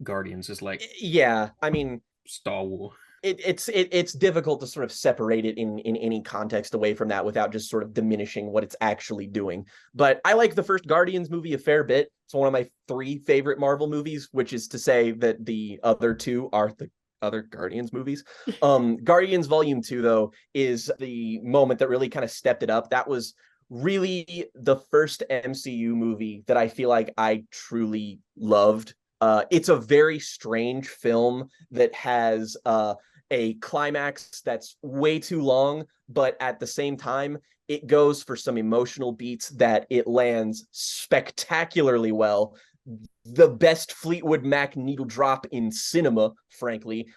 Guardians is like, yeah, I mean, Star Wars. It's difficult to sort of separate it in any context away from that without just sort of diminishing what it's actually doing. But I like the first Guardians movie a fair bit. It's one of my 3 favorite Marvel movies, which is to say that the other 2 are the other Guardians movies. Guardians Volume 2, though, is the moment that really kind of stepped it up. That was really the first MCU movie that I feel like I truly loved. It's a very strange film that has a climax that's way too long, but at the same time, it goes for some emotional beats that it lands spectacularly well. The best Fleetwood Mac needle drop in cinema, frankly.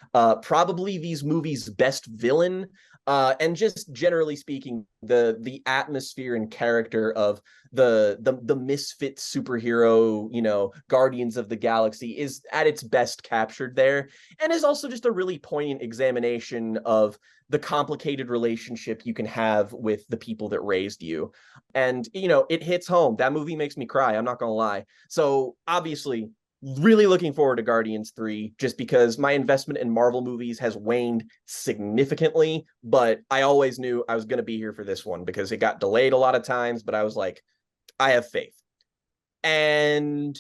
Probably these movies' best villain. And just generally speaking, the atmosphere and character of the misfit superhero, you know, Guardians of the Galaxy is at its best captured there, and is also just a really poignant examination of the complicated relationship you can have with the people that raised you. And, you know, it hits home. That movie makes me cry, I'm not gonna lie. So obviously, really looking forward to Guardians 3, just because my investment in Marvel movies has waned significantly, but I always knew I was going to be here for this one because it got delayed a lot of times, but I was like, I have faith. And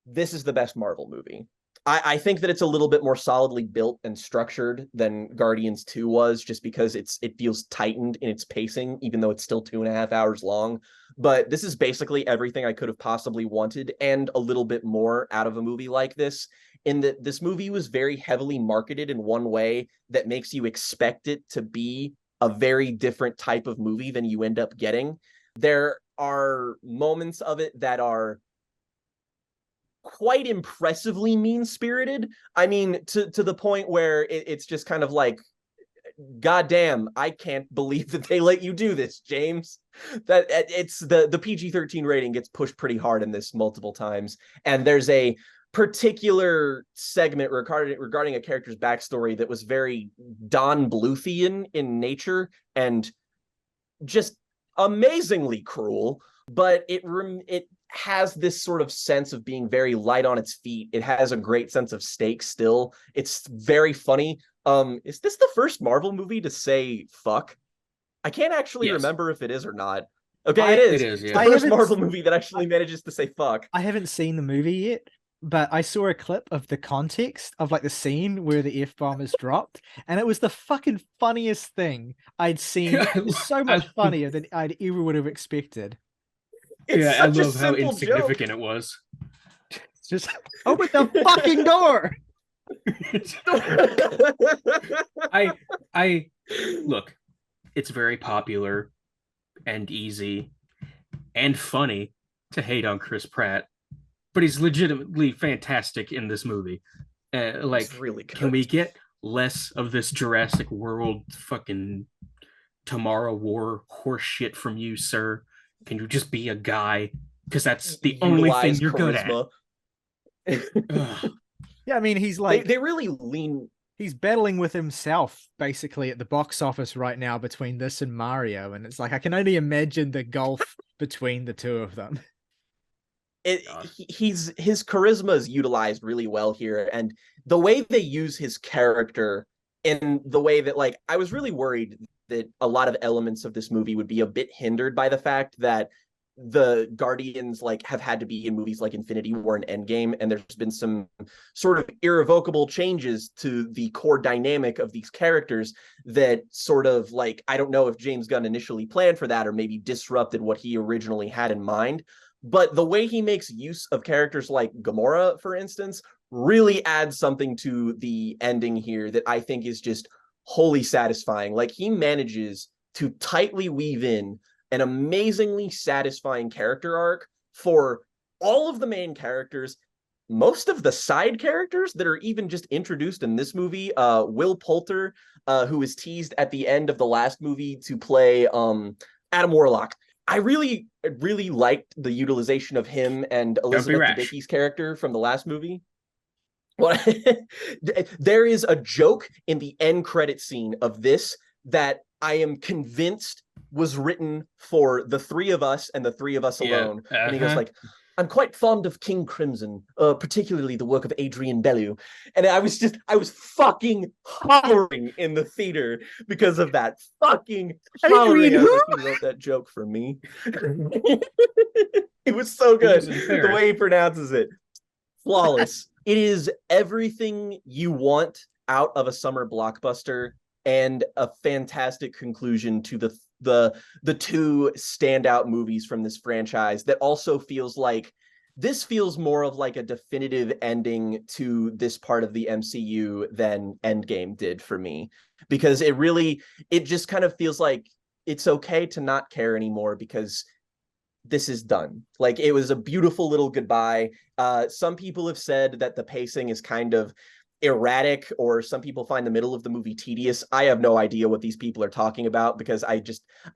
this is the best Marvel movie. I think that it's a little bit more solidly built and structured than Guardians 2 was, just because it feels tightened in its pacing, even though it's still 2.5 hours long. But this is basically everything I could have possibly wanted and a little bit more out of a movie like this, in that this movie was very heavily marketed in one way that makes you expect it to be a very different type of movie than you end up getting. There are moments of it that are quite impressively mean-spirited. I mean, to the point where it's just kind of like, goddamn, I can't believe that they let you do this, James. That it's the PG-13 rating gets pushed pretty hard in this multiple times, and there's a particular segment regarding a character's backstory that was very Don Bluthian in nature and just amazingly cruel, but it has this sort of sense of being very light on its feet. It has a great sense of stakes still. It's very funny. Is this the first Marvel movie to say fuck? I can't actually remember if it is or not. Okay, it is. It is, It's yeah. the first Marvel movie that actually manages to say fuck. I haven't seen the movie yet, but I saw a clip of the context of like the scene where the F-bomb is dropped, and it was the fucking funniest thing I'd seen. It was so much funnier than I'd ever would have expected. It's I such a love how simple insignificant joke. it was. It's just open the fucking door. I look, it's very popular and easy and funny to hate on Chris Pratt, but he's legitimately fantastic in this movie. Like, It's really good. Can we get less of this Jurassic World fucking Tomorrow War horse shit from you, sir? Can you just be a guy? Because that's the only thing you're good at. Yeah, I mean, he's like they really lean. He's battling with himself basically at the box office right now between this and Mario, and it's like I can only imagine the gulf between the two of them. His charisma is utilized really well here, and the way they use his character in the way that, like, I was really worried that a lot of elements of this movie would be a bit hindered by the fact that the Guardians like have had to be in movies like Infinity War and Endgame, and there's been some sort of irrevocable changes to the core dynamic of these characters that sort of, like, I don't know if James Gunn initially planned for that or maybe disrupted what he originally had in mind. But the way he makes use of characters like Gamora, for instance, really adds something to the ending here that I think is just wholly satisfying. Like, he manages to tightly weave in an amazingly satisfying character arc for all of the main characters, most of the side characters that are even just introduced in this movie. Will Poulter, who was teased at the end of the last movie to play Adam Warlock. I really liked the utilization of him and Elizabeth Debicki's character from the last movie. Well, there is a joke in the end credit scene of this that I am convinced was written for the three of us and the three of us alone. And he goes like, I'm quite fond of King Crimson, particularly the work of Adrian Bellew. And I was fucking hovering in the theater because of that. Fucking hovering. I was like, he wrote that joke for me. It was so good. The way he pronounces it. Flawless. It is everything you want out of a summer blockbuster, and a fantastic conclusion to the two standout movies from this franchise that also feels like this feels more of like a definitive ending to this part of the MCU than Endgame did for me, because it just kind of feels like it's okay to not care anymore because this is done. Like, it was a beautiful little goodbye. Some people have said that the pacing is kind of erratic, or some people find the middle of the movie tedious. I have no idea what these people are talking about, because I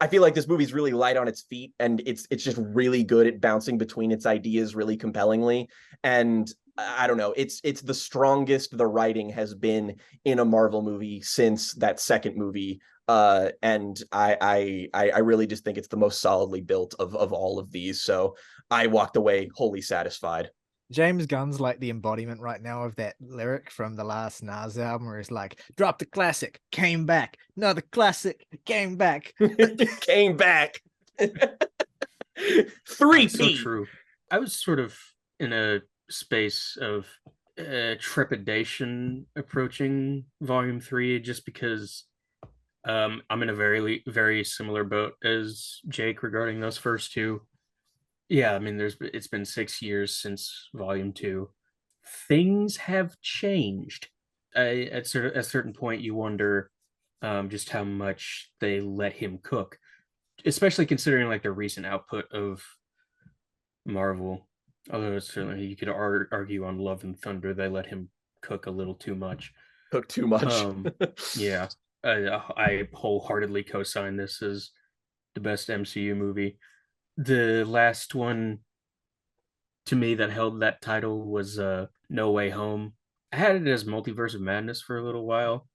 feel like this movie's really light on its feet, and it's just really good at bouncing between its ideas really compellingly. And I don't know, it's the strongest the writing has been in a Marvel movie since that second movie. And I really just think it's the most solidly built of all of these. So I walked away wholly satisfied. James Gunn's like the embodiment right now of that lyric from the last Nas album where it's like, drop the classic, came back, another classic, came back. Came back. 3P. So true. I was sort of in a space of trepidation approaching Volume 3, just because I'm in a very, very similar boat as Jake regarding those first two. Yeah, I mean, it's been 6 years since Volume 2. Things have changed. At a certain point, you wonder just how much they let him cook, especially considering like the recent output of Marvel. Although certainly you could argue on Love and Thunder, they let him cook a little too much. Cook too much. Yeah, I wholeheartedly co-sign this as the best MCU movie. The last one to me that held that title was No Way Home. I had it as Multiverse of Madness for a little while,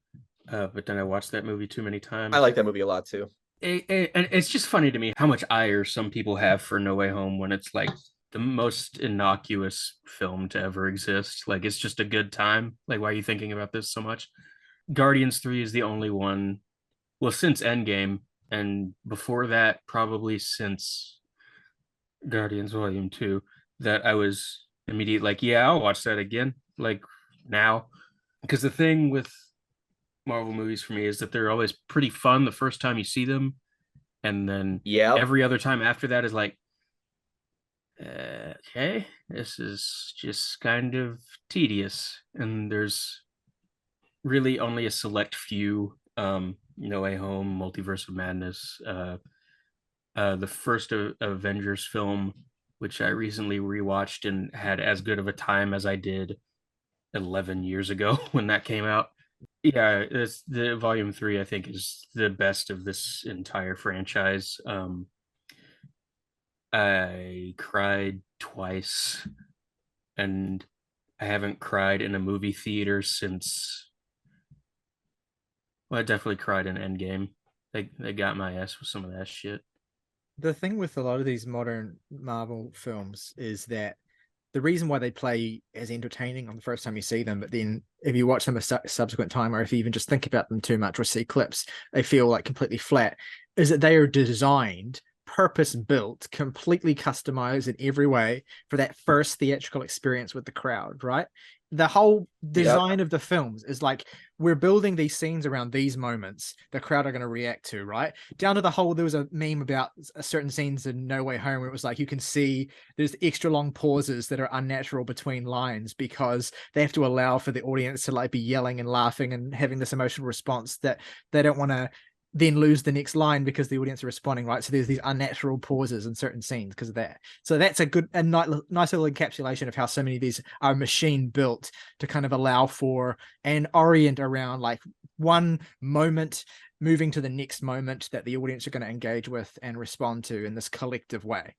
but then I watched that movie too many times. I like that movie a lot too. It's just funny to me how much ire some people have for No Way Home when it's like the most innocuous film to ever exist. Like it's just a good time. Like, why are you thinking about this so much? Guardians 3 is the only one, well, since Endgame, and before that, probably since Guardians Volume 2, that I was immediately like, yeah, I'll watch that again, like now. Because the thing with Marvel movies for me is that they're always pretty fun the first time you see them. And then every other time after that is like, okay, this is just kind of tedious. And there's really only a select few, No Way Home, Multiverse of Madness, the first Avengers film, which I recently rewatched and had as good of a time as I did 11 years ago when that came out. Yeah, it's the Volume 3, I think, is the best of this entire franchise. I cried twice, and I haven't cried in a movie theater since. Well, I definitely cried in Endgame. They got my ass with some of that shit. The thing with a lot of these modern Marvel films is that the reason why they play as entertaining on the first time you see them, but then if you watch them a subsequent time, or if you even just think about them too much or see clips, they feel like completely flat, is that they are designed, purpose built, completely customized in every way for that first theatrical experience with the crowd, right? The whole design of the films is like, we're building these scenes around these moments the crowd are going to react to, right? Down to the whole, there was a meme about certain scenes in No Way Home where it was like, you can see there's extra long pauses that are unnatural between lines because they have to allow for the audience to like be yelling and laughing and having this emotional response that they don't want to then lose the next line because the audience are responding, right? So there's these unnatural pauses in certain scenes because of that. So that's a good and nice little encapsulation of how so many of these are machine built to kind of allow for and orient around like one moment moving to the next moment that the audience are going to engage with and respond to in this collective way.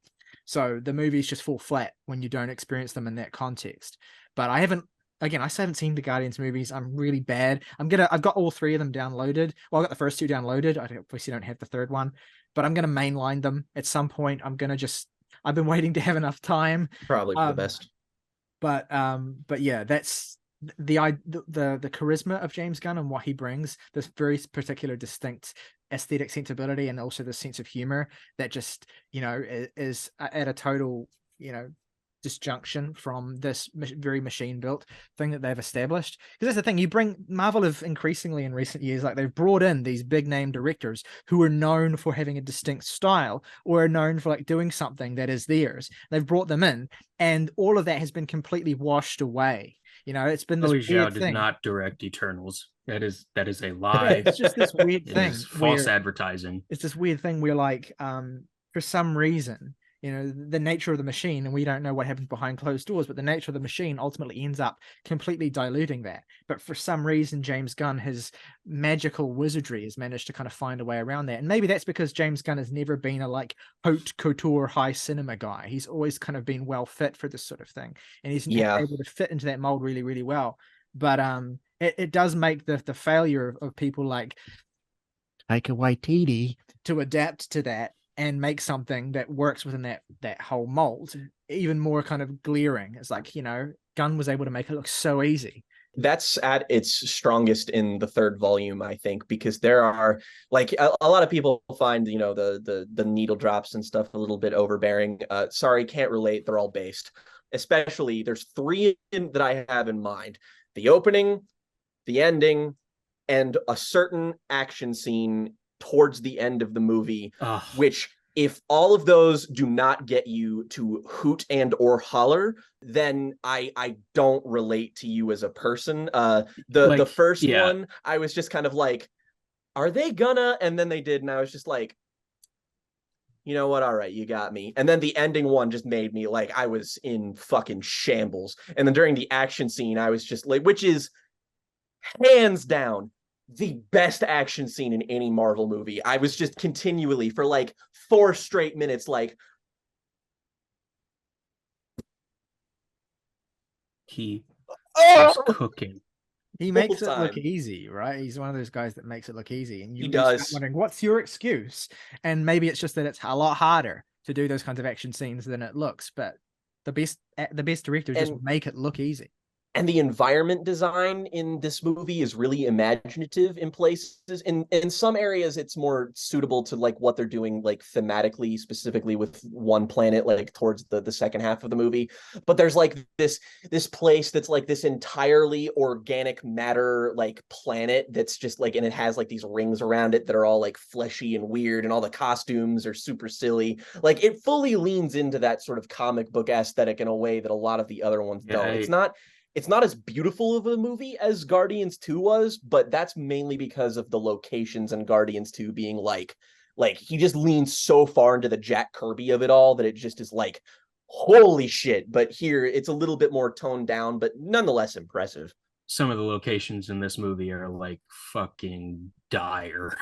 So the movies just fall flat when you don't experience them in that context. But I still haven't seen the Guardians movies. I'm really bad. I've got all three of them downloaded. Well, I got the first two downloaded. I obviously don't have the third one, but I'm gonna mainline them at some point. I've been waiting to have enough time. Probably for the best. But yeah, that's the charisma of James Gunn and what he brings, this very particular distinct aesthetic sensibility and also the sense of humor that just, is at a total, disjunction from this very machine built thing that they've established. Because that's the thing, Marvel have increasingly in recent years, like they've brought in these big name directors who are known for having a distinct style or are known for like doing something that is theirs. They've brought them in and all of that has been completely washed away. It's been this weird thing. Did not direct Eternals. That is a lie. It's just this weird thing. It is false advertising. It's this weird thing where like for some reason, the nature of the machine, and we don't know what happens behind closed doors, but the nature of the machine ultimately ends up completely diluting that. But for some reason, James Gunn, his magical wizardry, has managed to kind of find a way around that. And maybe that's because James Gunn has never been a like haute couture high cinema guy. He's always kind of been well fit for this sort of thing. And he's able to fit into that mold really, really well. But it does make the failure of people like Taika Waititi to adapt to that and make something that works within that whole mold even more kind of glaring. It's like, Gunn was able to make it look so easy. That's at its strongest in the third volume, I think, because there are like a lot of people find, the needle drops and stuff a little bit overbearing. Sorry, can't relate. They're all based. especially there's three that I have in mind: the opening, the ending, and a certain action scene towards the end of the movie, which, if all of those do not get you to hoot and or holler, then I don't relate to you as a person. The first one, I was just kind of like, are they gonna? And then they did, and I was just like, you know what? All right, you got me. And then the ending one just made me like, I was in fucking shambles. And then during the action scene, I was just like, which is hands down the best action scene in any Marvel movie. I was just continually for like 4 straight minutes like, he was cooking. He makes it look easy, right? He's one of those guys that makes it look easy. And he does. Start wondering, what's your excuse? And maybe it's just that it's a lot harder to do those kinds of action scenes than it looks. But the best directors just make it look easy. And the environment design in this movie is really imaginative in places. In some areas, it's more suitable to like what they're doing, like thematically, specifically with one planet, like towards the second half of the movie. But there's like this place that's like this entirely organic matter like planet that's just like, and it has like these rings around it that are all like fleshy and weird, and all the costumes are super silly. Like it fully leans into that sort of comic book aesthetic in a way that a lot of the other ones don't. It's not as beautiful of a movie as Guardians 2 was, but that's mainly because of the locations and Guardians 2 being like he just leans so far into the Jack Kirby of it all that it just is like, holy shit. But here it's a little bit more toned down, but nonetheless impressive. Some of the locations in this movie are like fucking dire.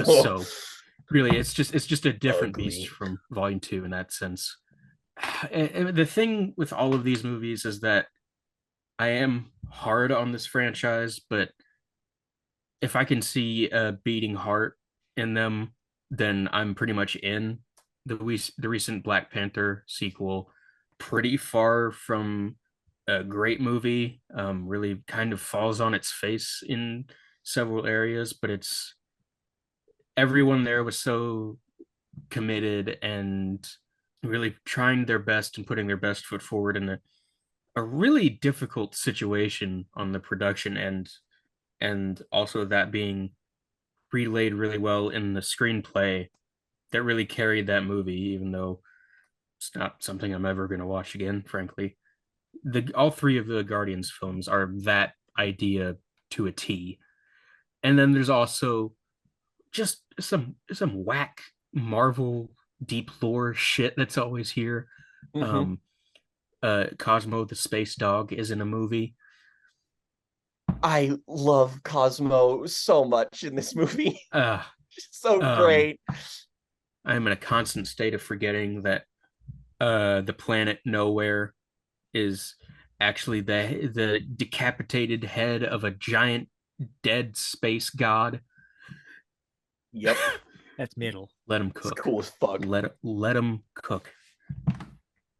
So really, it's just a different beast from Volume 2 in that sense. And the thing with all of these movies is that I am hard on this franchise, but if I can see a beating heart in them, then I'm pretty much in. The recent Black Panther sequel, pretty far from a great movie, really kind of falls on its face in several areas, but everyone there was so committed and really trying their best and putting their best foot forward in a really difficult situation on the production end, and also that being relayed really well in the screenplay that really carried that movie, even though it's not something I'm ever going to watch again, frankly. All three of the Guardians films are that idea to a T. And then there's also just some whack Marvel deep lore shit that's always here. Cosmo the space dog is in a movie. I love Cosmo so much in this movie. So great. I'm in a constant state of forgetting that the planet Nowhere is actually the decapitated head of a giant dead space god. Yep. That's metal. Let him cook. It's cool as fuck. Let him cook.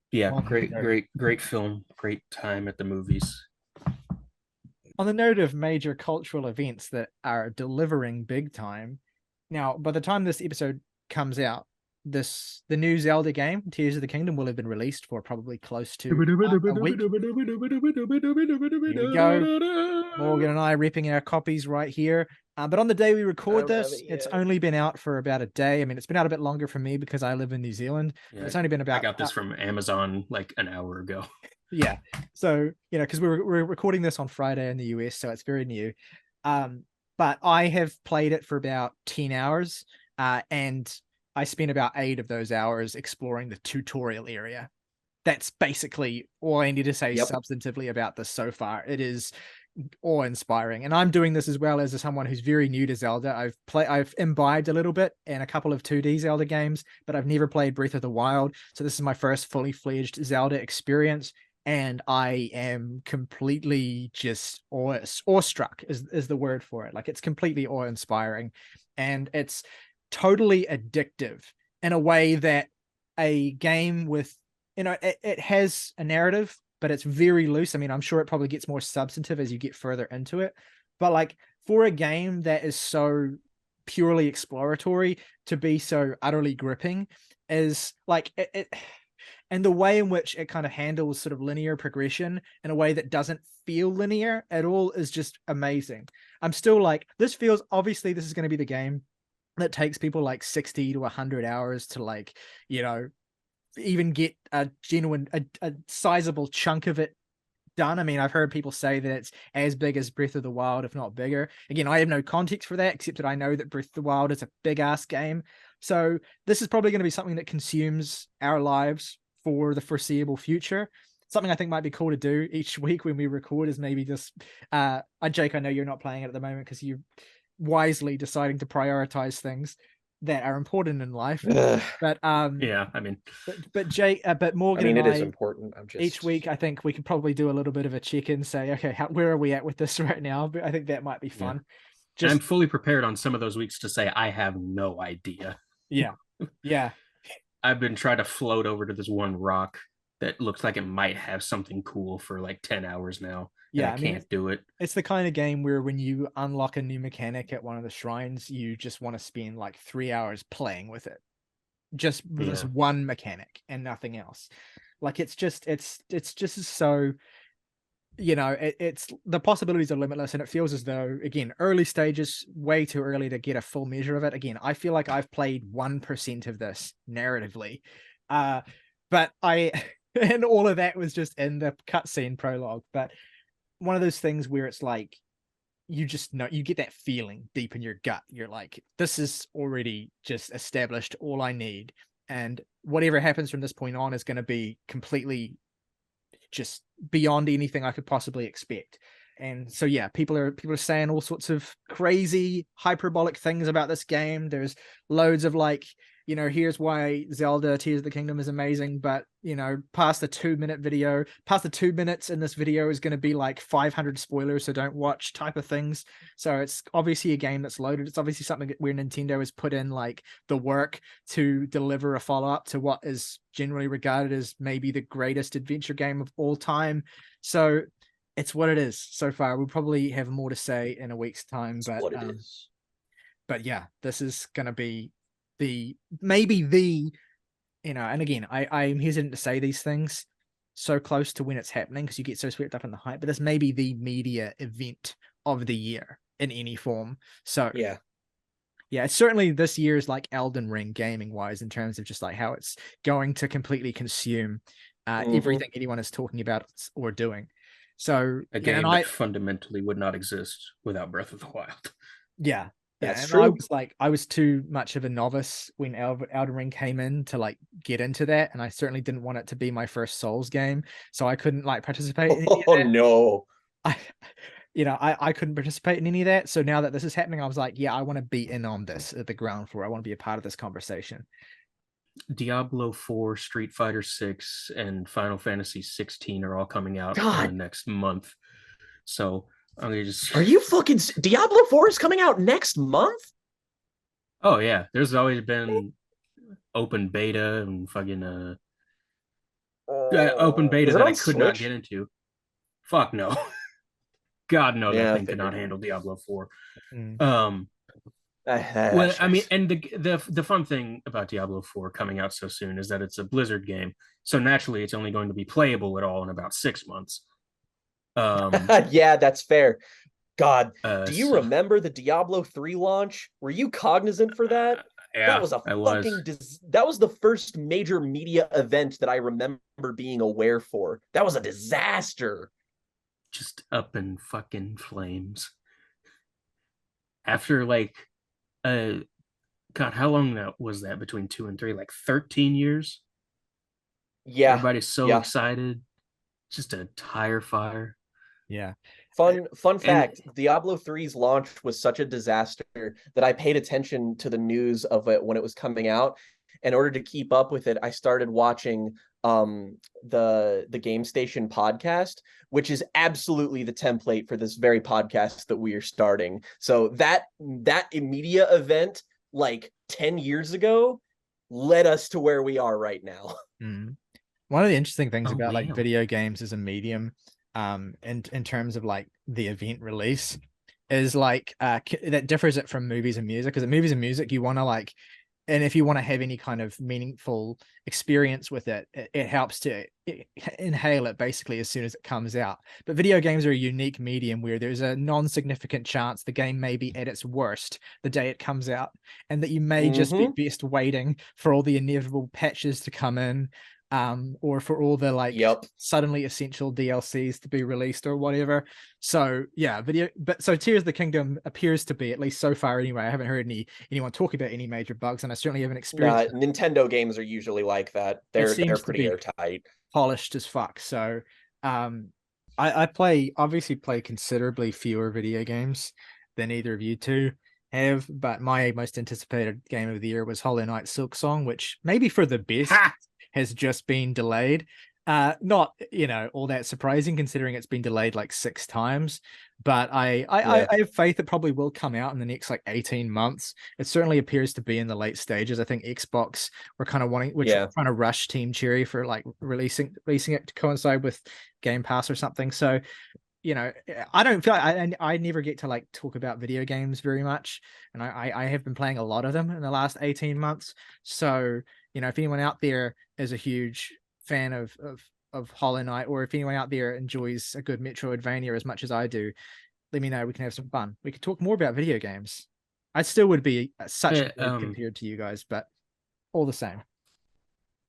Yeah, great film. Great time at the movies. On the note of major cultural events that are delivering big time, now by the time this episode comes out, the new Zelda game, Tears of the Kingdom, will have been released for probably close to a week. There we go. Morgan and I repping our copies right here. But on the day we record this, it's only been out for about a day. I mean, it's been out a bit longer for me because I live in New Zealand. Yeah, it's only been about... I got this from Amazon like an hour ago. Yeah. So, because we're recording this on Friday in the US, so it's very new. But I have played it for about 10 hours, and I spent about 8 of those hours exploring the tutorial area. That's basically all I need to say substantively about this so far. It is awe-inspiring, and I'm doing this as well as someone who's very new to Zelda. I've imbibed a little bit in a couple of 2D Zelda games, but I've never played Breath of the Wild, so this is my first fully fledged Zelda experience, and I am completely just awestruck is the word for it. Like, it's completely awe-inspiring, and it's totally addictive in a way that a game with, it has a narrative, but it's very loose. I mean, I'm sure it probably gets more substantive as you get further into it. But like, for a game that is so purely exploratory to be so utterly gripping is like, and the way in which it kind of handles sort of linear progression in a way that doesn't feel linear at all is just amazing. I'm still like, this feels, obviously this is going to be the game that takes people like 60 to 100 hours to like, you know, even get a genuine, a sizable chunk of it done. I mean, I've heard people say that it's as big as Breath of the Wild, if not bigger. Again, I have no context for that, except that I know that Breath of the Wild is a big ass game. So this is probably going to be something that consumes our lives for the foreseeable future. Something I think might be cool to do each week when we record is maybe just, Jake, I know you're not playing it at the moment because you're wisely deciding to prioritize things that are important in life. But yeah, I mean, but Jake, but Morgan, I mean, and it is I, important. I'm just each week, I think we could probably do a little bit of a check-in, say, okay, where are we at with this right now? But I think that might be fun. And I'm fully prepared on some of those weeks to say I have no idea. Yeah. I've been trying to float over to this one rock that looks like it might have something cool for like 10 hours now. Yeah, I can't do it. It's the kind of game where when you unlock a new mechanic at one of the shrines, you just want to spend like 3 hours playing with it. Just with this one mechanic and nothing else. Like it's just so, you know, it's the possibilities are limitless, and it feels as though, again, early stages, way too early to get a full measure of it. Again, I feel like I've played 1% of this narratively, but and all of that was just in the cutscene prologue. But one of those things where it's like, you just know, you get that feeling deep in your gut. You're like, this is already just established all I need, and whatever happens from this point on is going to be completely just beyond anything I could possibly expect. And so yeah, people are saying all sorts of crazy hyperbolic things about this game. There's loads of like, you know, here's why Zelda Tears of the Kingdom is amazing, but you know, past the 2 minutes in this video is going to be like 500 spoilers, so don't watch type of things. So it's obviously a game that's loaded. It's obviously something where Nintendo has put in like the work to deliver a follow-up to what is generally regarded as maybe the greatest adventure game of all time. So it's what it is so far. We'll probably have more to say in a week's time, but yeah, this is going to be maybe the, you know, and again, I'm hesitant to say these things so close to when it's happening because you get so swept up in the hype, but this may be the media event of the year in any form. So yeah, it's certainly this year's like Elden Ring gaming wise, in terms of just like how it's going to completely consume everything anyone is talking about or doing. So a game that fundamentally would not exist without Breath of the Wild. Yeah. That's true. I was too much of a novice when Elden Ring came in to like get into that, and I certainly didn't want it to be my first Souls game, so I couldn't like participate in any of that. No. I couldn't participate in any of that. So now that this is happening, I was like, yeah, I want to be in on this at the ground floor. I want to be a part of this conversation. Diablo 4, Street Fighter 6, and Final Fantasy 16 are all coming out in the next month. So I'm gonna just. Are you fucking Diablo 4 is coming out next month? Oh yeah, there's always been open beta and fucking open beta that I could not get into. Fuck no. God no, that thing could not handle Diablo 4. Well, I mean, and the fun thing about Diablo 4 coming out so soon is that it's a Blizzard game, so naturally it's only going to be playable at all in about 6 months. Yeah, that's fair. God, do you remember the Diablo 3 launch? Were you cognizant for that? Yeah, that was that was the first major media event that I remember being aware for. That was a disaster. Just up in fucking flames. After like God, how long was that between 2 and 3? Like 13 years? Yeah. Everybody's so excited. Just a tire fire. Yeah. Fun fact, Diablo 3's launch was such a disaster that I paid attention to the news of it when it was coming out. In order to keep up with it, I started watching the Game Station podcast, which is absolutely the template for this very podcast that we are starting. So that media event like 10 years ago led us to where we are right now. One of the interesting things about like video games as a medium, in terms of like the event release, is like that differs it from movies and music, because in movies and music you want to like and if you want to have any kind of meaningful experience with it, it helps to inhale it basically as soon as it comes out. But video games are a unique medium where there's a non-significant chance the game may be at its worst the day it comes out, and that you may just be best waiting for all the inevitable patches to come in, or for all the like suddenly essential DLCs to be released or whatever. So yeah, so Tears of the Kingdom appears to be, at least so far anyway, I haven't heard anyone talk about any major bugs, and I certainly haven't experienced it. Nintendo games are usually like that. They're pretty airtight, polished as fuck. So I obviously play considerably fewer video games than either of you two have, but my most anticipated game of the year was Hollow Knight Silksong, which maybe for the best has just been delayed. Not, all that surprising considering it's been delayed like 6 times, but I have faith it probably will come out in the next like 18 months. It certainly appears to be in the late stages. I think Xbox were kind of trying to rush Team Cherry for like releasing it to coincide with Game Pass or something. So, I don't feel like I never get to like talk about video games very much, and I have been playing a lot of them in the last 18 months. So, if anyone out there is a huge fan of Hollow Knight, or if anyone out there enjoys a good Metroidvania as much as I do, let me know. We can have some fun. We could talk more about video games. I still would be such a nerd compared to you guys, but all the same.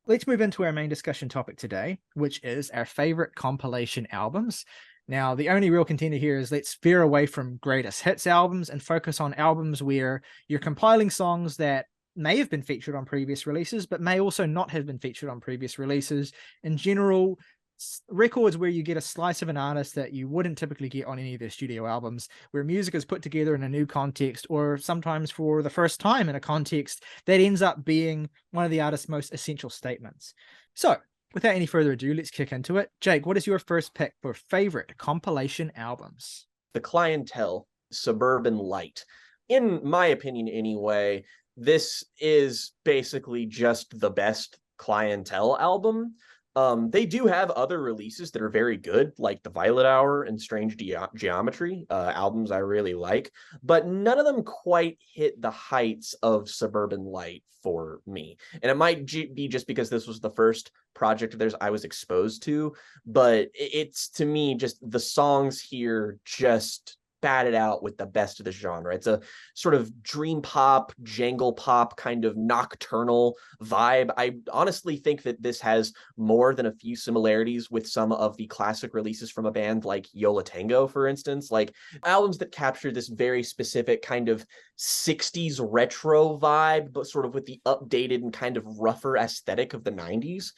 Let's move into our main discussion topic today, which is our favorite compilation albums. Now, the only real contender here is let's veer away from greatest hits albums and focus on albums where you're compiling songs that may have been featured on previous releases, but may also not have been featured on previous releases. In general, records where you get a slice of an artist that you wouldn't typically get on any of their studio albums, where music is put together in a new context, or sometimes for the first time in a context that ends up being one of the artist's most essential statements. So, without any further ado, let's kick into it. Jake, what is your first pick for favorite compilation albums? The Clientele, Suburban Light. In my opinion, anyway, this is basically just the best Clientele album. They do have other releases that are very good, like The Violet Hour and Strange Geometry, albums I really like, but none of them quite hit the heights of Suburban Light for me. And it might be just because this was the first project of theirs I was exposed to, but it's, to me, just the songs here just batted out with the best of the genre. It's a sort of dream pop, jangle pop kind of nocturnal vibe. I honestly think that this has more than a few similarities with some of the classic releases from a band like Yo La Tengo, for instance, like albums that capture this very specific kind of 60s retro vibe, but sort of with the updated and kind of rougher aesthetic of the 90s.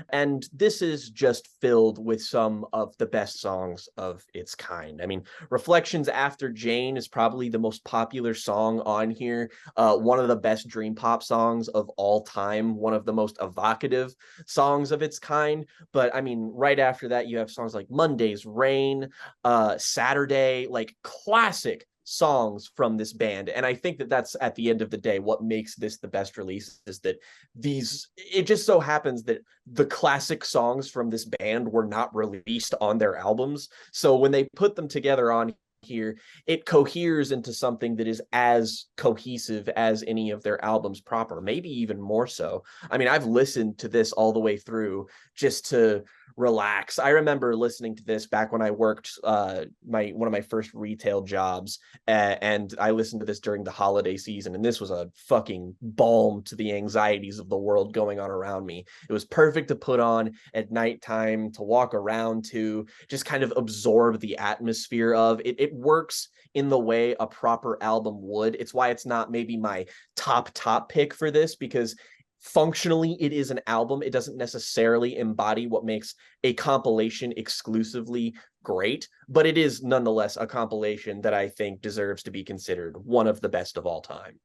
And this is just filled with some of the best songs of its kind. I mean, Reflections After Jane is probably the most popular song on here. One of the best dream pop songs of all time. One of the most evocative songs of its kind. But I mean, right after that, you have songs like Monday's Rain, Saturday, like classic songs from this band. And I think that that's, at the end of the day, what makes this the best release, is that it just so happens that the classic songs from this band were not released on their albums. So when they put them together on here, it coheres into something that is as cohesive as any of their albums proper, maybe even more so. I mean, I've listened to this all the way through just to relax. I remember listening to this back when I worked one of my first retail jobs, and I listened to this during the holiday season, and this was a fucking balm to the anxieties of the world going on around me. It was perfect to put on at nighttime, to walk around to, just kind of absorb the atmosphere of it. It works in the way a proper album would. It's why it's not maybe my top pick for this, because functionally it is an album. It doesn't necessarily embody what makes a compilation exclusively great, but it is nonetheless a compilation that I think deserves to be considered one of the best of all time.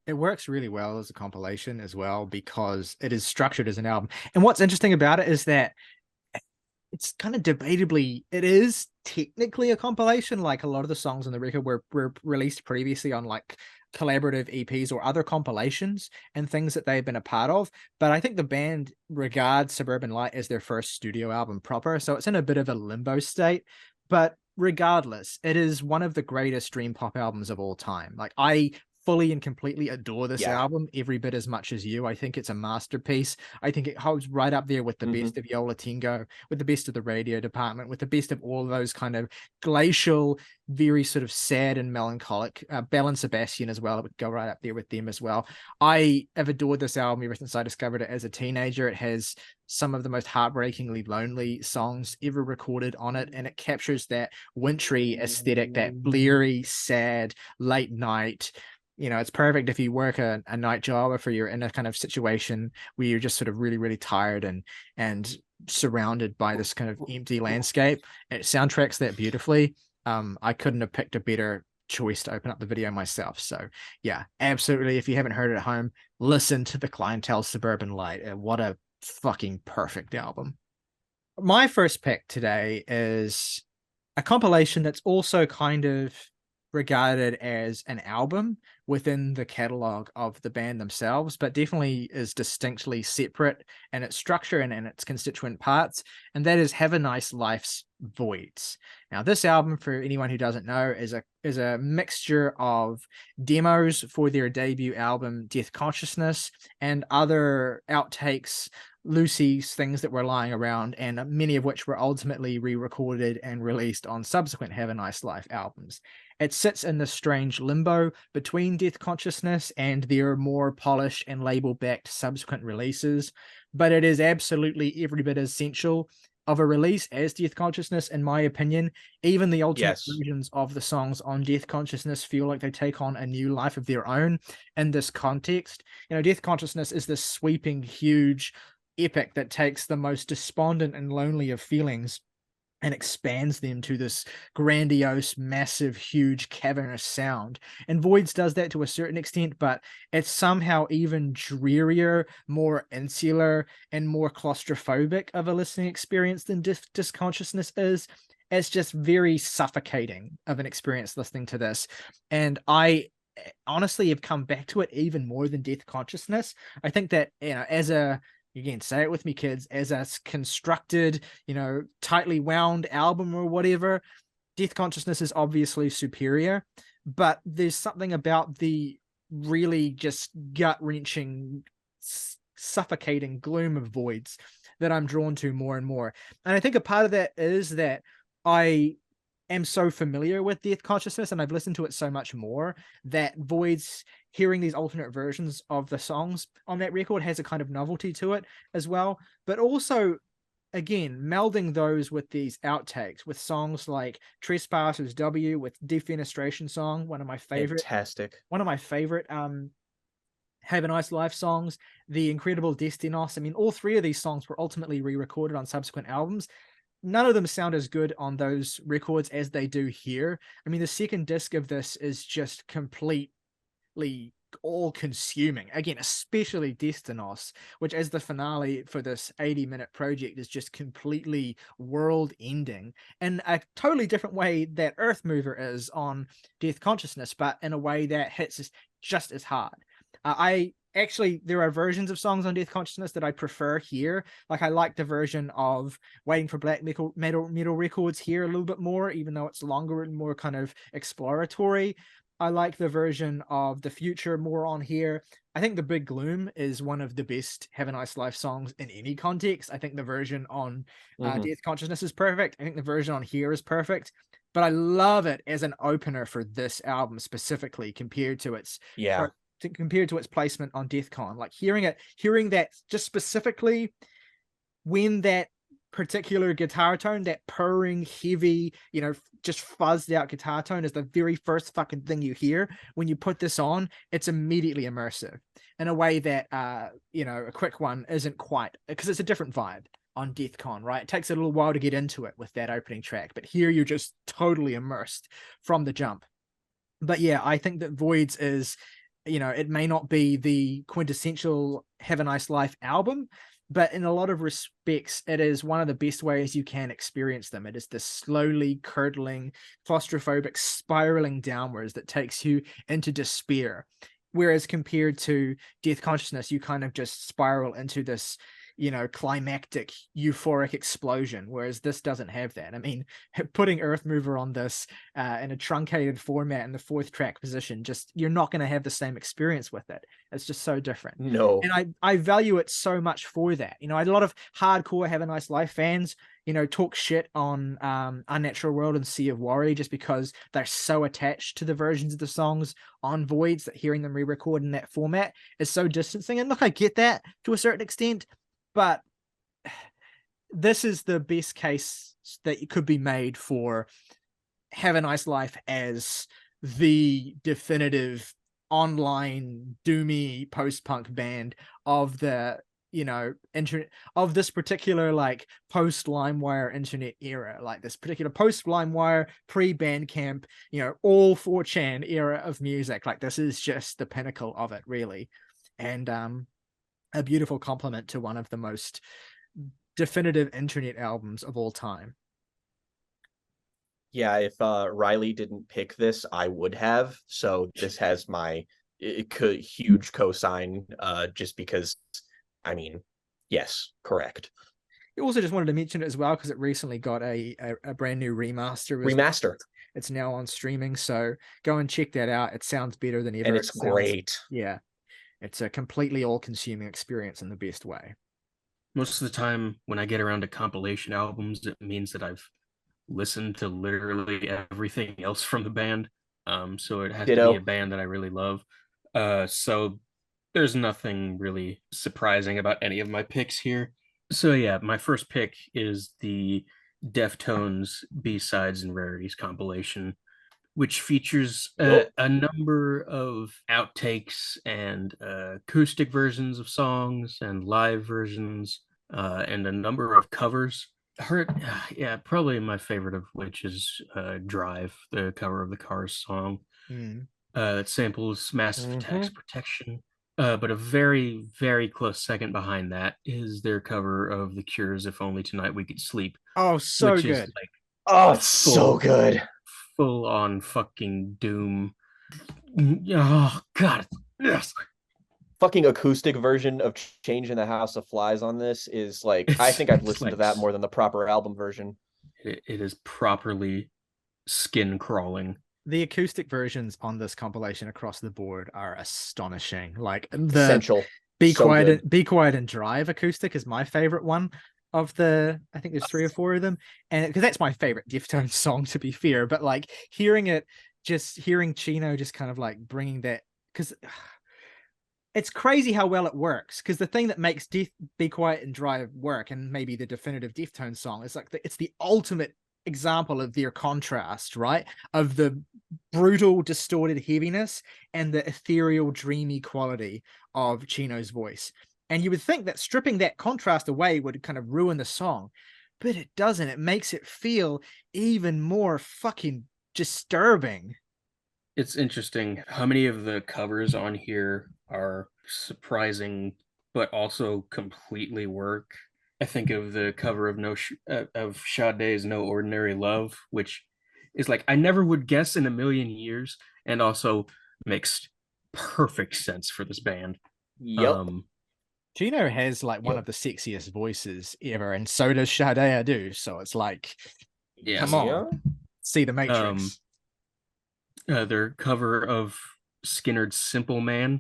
It works really well as a compilation as well, because it is structured as an album. And what's interesting about it is that it's kind of debatably, it is technically a compilation. Like a lot of the songs on the record were released previously on like collaborative EPs or other compilations and things that they've been a part of. But I think the band regards Suburban Light as their first studio album proper. So it's in a bit of a limbo state. But regardless, it is one of the greatest dream pop albums of all time. Like, I fully and completely adore this Yeah. album every bit as much as you. I think it's a masterpiece. I think it holds right up there with the best of Yola Tango, with the best of the Radio Department, with the best of all those kind of glacial, very sort of sad and melancholic. Bell and Sebastian as well, it would go right up there with them as well. I have adored this album ever since I discovered it as a teenager. It has some of the most heartbreakingly lonely songs ever recorded on it, and it captures that wintry aesthetic, that bleary, sad, late night. It's perfect if you work a night job, or if you're in a kind of situation where you're just sort of really, really tired and surrounded by this kind of empty landscape. It soundtracks that beautifully. I couldn't have picked a better choice to open up the video myself. So yeah, absolutely. If you haven't heard it at home, listen to the Clientele Suburban Light. What a fucking perfect album. My first pick today is a compilation that's also kind of regarded as an album within the catalog of the band themselves, but definitely is distinctly separate in its structure and in its constituent parts, and that is Have a Nice Life's Voids. Now, this album, for anyone who doesn't know, is a mixture of demos for their debut album Death Consciousness and other outtakes, loosies, things that were lying around, and many of which were ultimately re-recorded and released on subsequent Have a Nice Life albums. It sits in this strange limbo between Death Consciousness and their more polished and label-backed subsequent releases, but it is absolutely every bit as essential of a release as Death Consciousness, in my opinion. Even the alternate versions of the songs on Death Consciousness feel like they take on a new life of their own in this context. Death Consciousness is this sweeping, huge epic that takes the most despondent and lonely of feelings and expands them to this grandiose, massive, huge, cavernous sound. And Voids does that to a certain extent, but it's somehow even drearier, more insular, and more claustrophobic of a listening experience than Disconsciousness is. It's just very suffocating of an experience listening to this. And I honestly have come back to it even more than Death Consciousness. I think that, as a, again, say it with me, kids, as a constructed, tightly wound album or whatever, Death Consciousness is obviously superior, but there's something about the really just gut-wrenching, suffocating gloom of Voids that I'm drawn to more and more. And I think a part of that is that I am so familiar with Death Consciousness and I've listened to it so much more that Voids, hearing these alternate versions of the songs on that record, has a kind of novelty to it as well. But also, again, melding those with these outtakes, with songs like Trespassers W, with Defenestration Song, one of my favorite Have a Nice Life songs, The Incredible Destinos. I mean, all three of these songs were ultimately re-recorded on subsequent albums. None of them sound as good on those records as they do here. I mean, the second disc of this is just completely all-consuming. Again, especially Destinos, which as the finale for this 80-minute project is just completely world-ending in a totally different way that Earth Mover is on Death Consciousness, but in a way that hits just as hard. Actually, there are versions of songs on Death Consciousness that I prefer here. Like, I like the version of Waiting for Black Metal Records here a little bit more, even though it's longer and more kind of exploratory. I like the version of The Future more on here. I think The Big Gloom is one of the best Have a Nice Life songs in any context. I think the version on Death Consciousness is perfect. I think the version on here is perfect. But I love it as an opener for this album specifically compared to its placement on DeathCon. Like hearing that just specifically when that particular guitar tone, that purring, heavy, just fuzzed out guitar tone is the very first fucking thing you hear when you put this on, it's immediately immersive in a way that, a quick one isn't quite, because it's a different vibe on DeathCon, right? It takes a little while to get into it with that opening track, but here you're just totally immersed from the jump. But yeah, I think that Voids is, it may not be the quintessential Have a Nice Life album, but in a lot of respects, it is one of the best ways you can experience them. It is this slowly curdling, claustrophobic, spiraling downwards that takes you into despair. Whereas compared to Death Consciousness, you kind of just spiral into this climactic, euphoric explosion, whereas this doesn't have that. I mean, putting Earth Mover on this in a truncated format in the 4th track position, just you're not going to have the same experience with it. It's just so different. No. And I value it so much for that. A lot of hardcore Have a Nice Life fans, talk shit on Unnatural World and Sea of Worry just because they're so attached to the versions of the songs on Voids that hearing them re-record in that format is so distancing. And look, I get that to a certain extent, but this is the best case that could be made for Have a Nice Life as the definitive online doomy post-punk band of the internet, of this particular like post LimeWire internet era, like this particular post LimeWire pre-Bandcamp, all 4chan era of music. Like this is just the pinnacle of it, really, and a beautiful compliment to one of the most definitive internet albums of all time. Yeah, if Ryley didn't pick this, I would have. So this has my huge cosign, just because, I mean, yes, correct. You also just wanted to mention it as well because it recently got a brand new remaster. Remaster. It's now on streaming, so go and check that out. It sounds better than ever. And it's great. Yeah, it's a completely all-consuming experience in the best way. Most of the time when I get around to compilation albums, it means that I've listened to literally everything else from the band. So it has to be a band that I really love. So there's nothing really surprising about any of my picks here. So yeah, my first pick is the Deftones B-Sides and Rarities compilation, which features a number of outtakes and acoustic versions of songs and live versions, and a number of covers. Probably my favorite of which is Drive, the cover of the Cars song. That samples Massive Attack's Protection. But a very, very close second behind that is their cover of The Cure's If Only Tonight We Could Sleep. Oh, so good. It's so good. Full on fucking doom. Oh, God. Yes. Fucking acoustic version of Change in the House of Flies on this is like, I think I've listened to that more than the proper album version. It is properly skin crawling. The acoustic versions on this compilation across the board are astonishing. Like the Essential. Be Quiet and Drive acoustic is my favorite one of the, I think there's 3 or 4 of them, and because that's my favorite Deftones song, to be fair. But like hearing Chino just kind of like bringing that, because it's crazy how well it works. Because the thing that makes Be Quiet and Drive work, and maybe the definitive Deftones song, is like it's the ultimate example of their contrast, right? Of the brutal, distorted heaviness and the ethereal, dreamy quality of Chino's voice. And you would think that stripping that contrast away would kind of ruin the song, but it doesn't. It makes it feel even more fucking disturbing. It's interesting how many of the covers on here are surprising, but also completely work. I think of the cover of of Sade's No Ordinary Love, which is like, I never would guess in a million years, and also makes perfect sense for this band. Yep. Chino has like one of the sexiest voices ever, and so does Sade Adu. So it's like, come on, see the Matrix. Their cover of Skinner's Simple Man,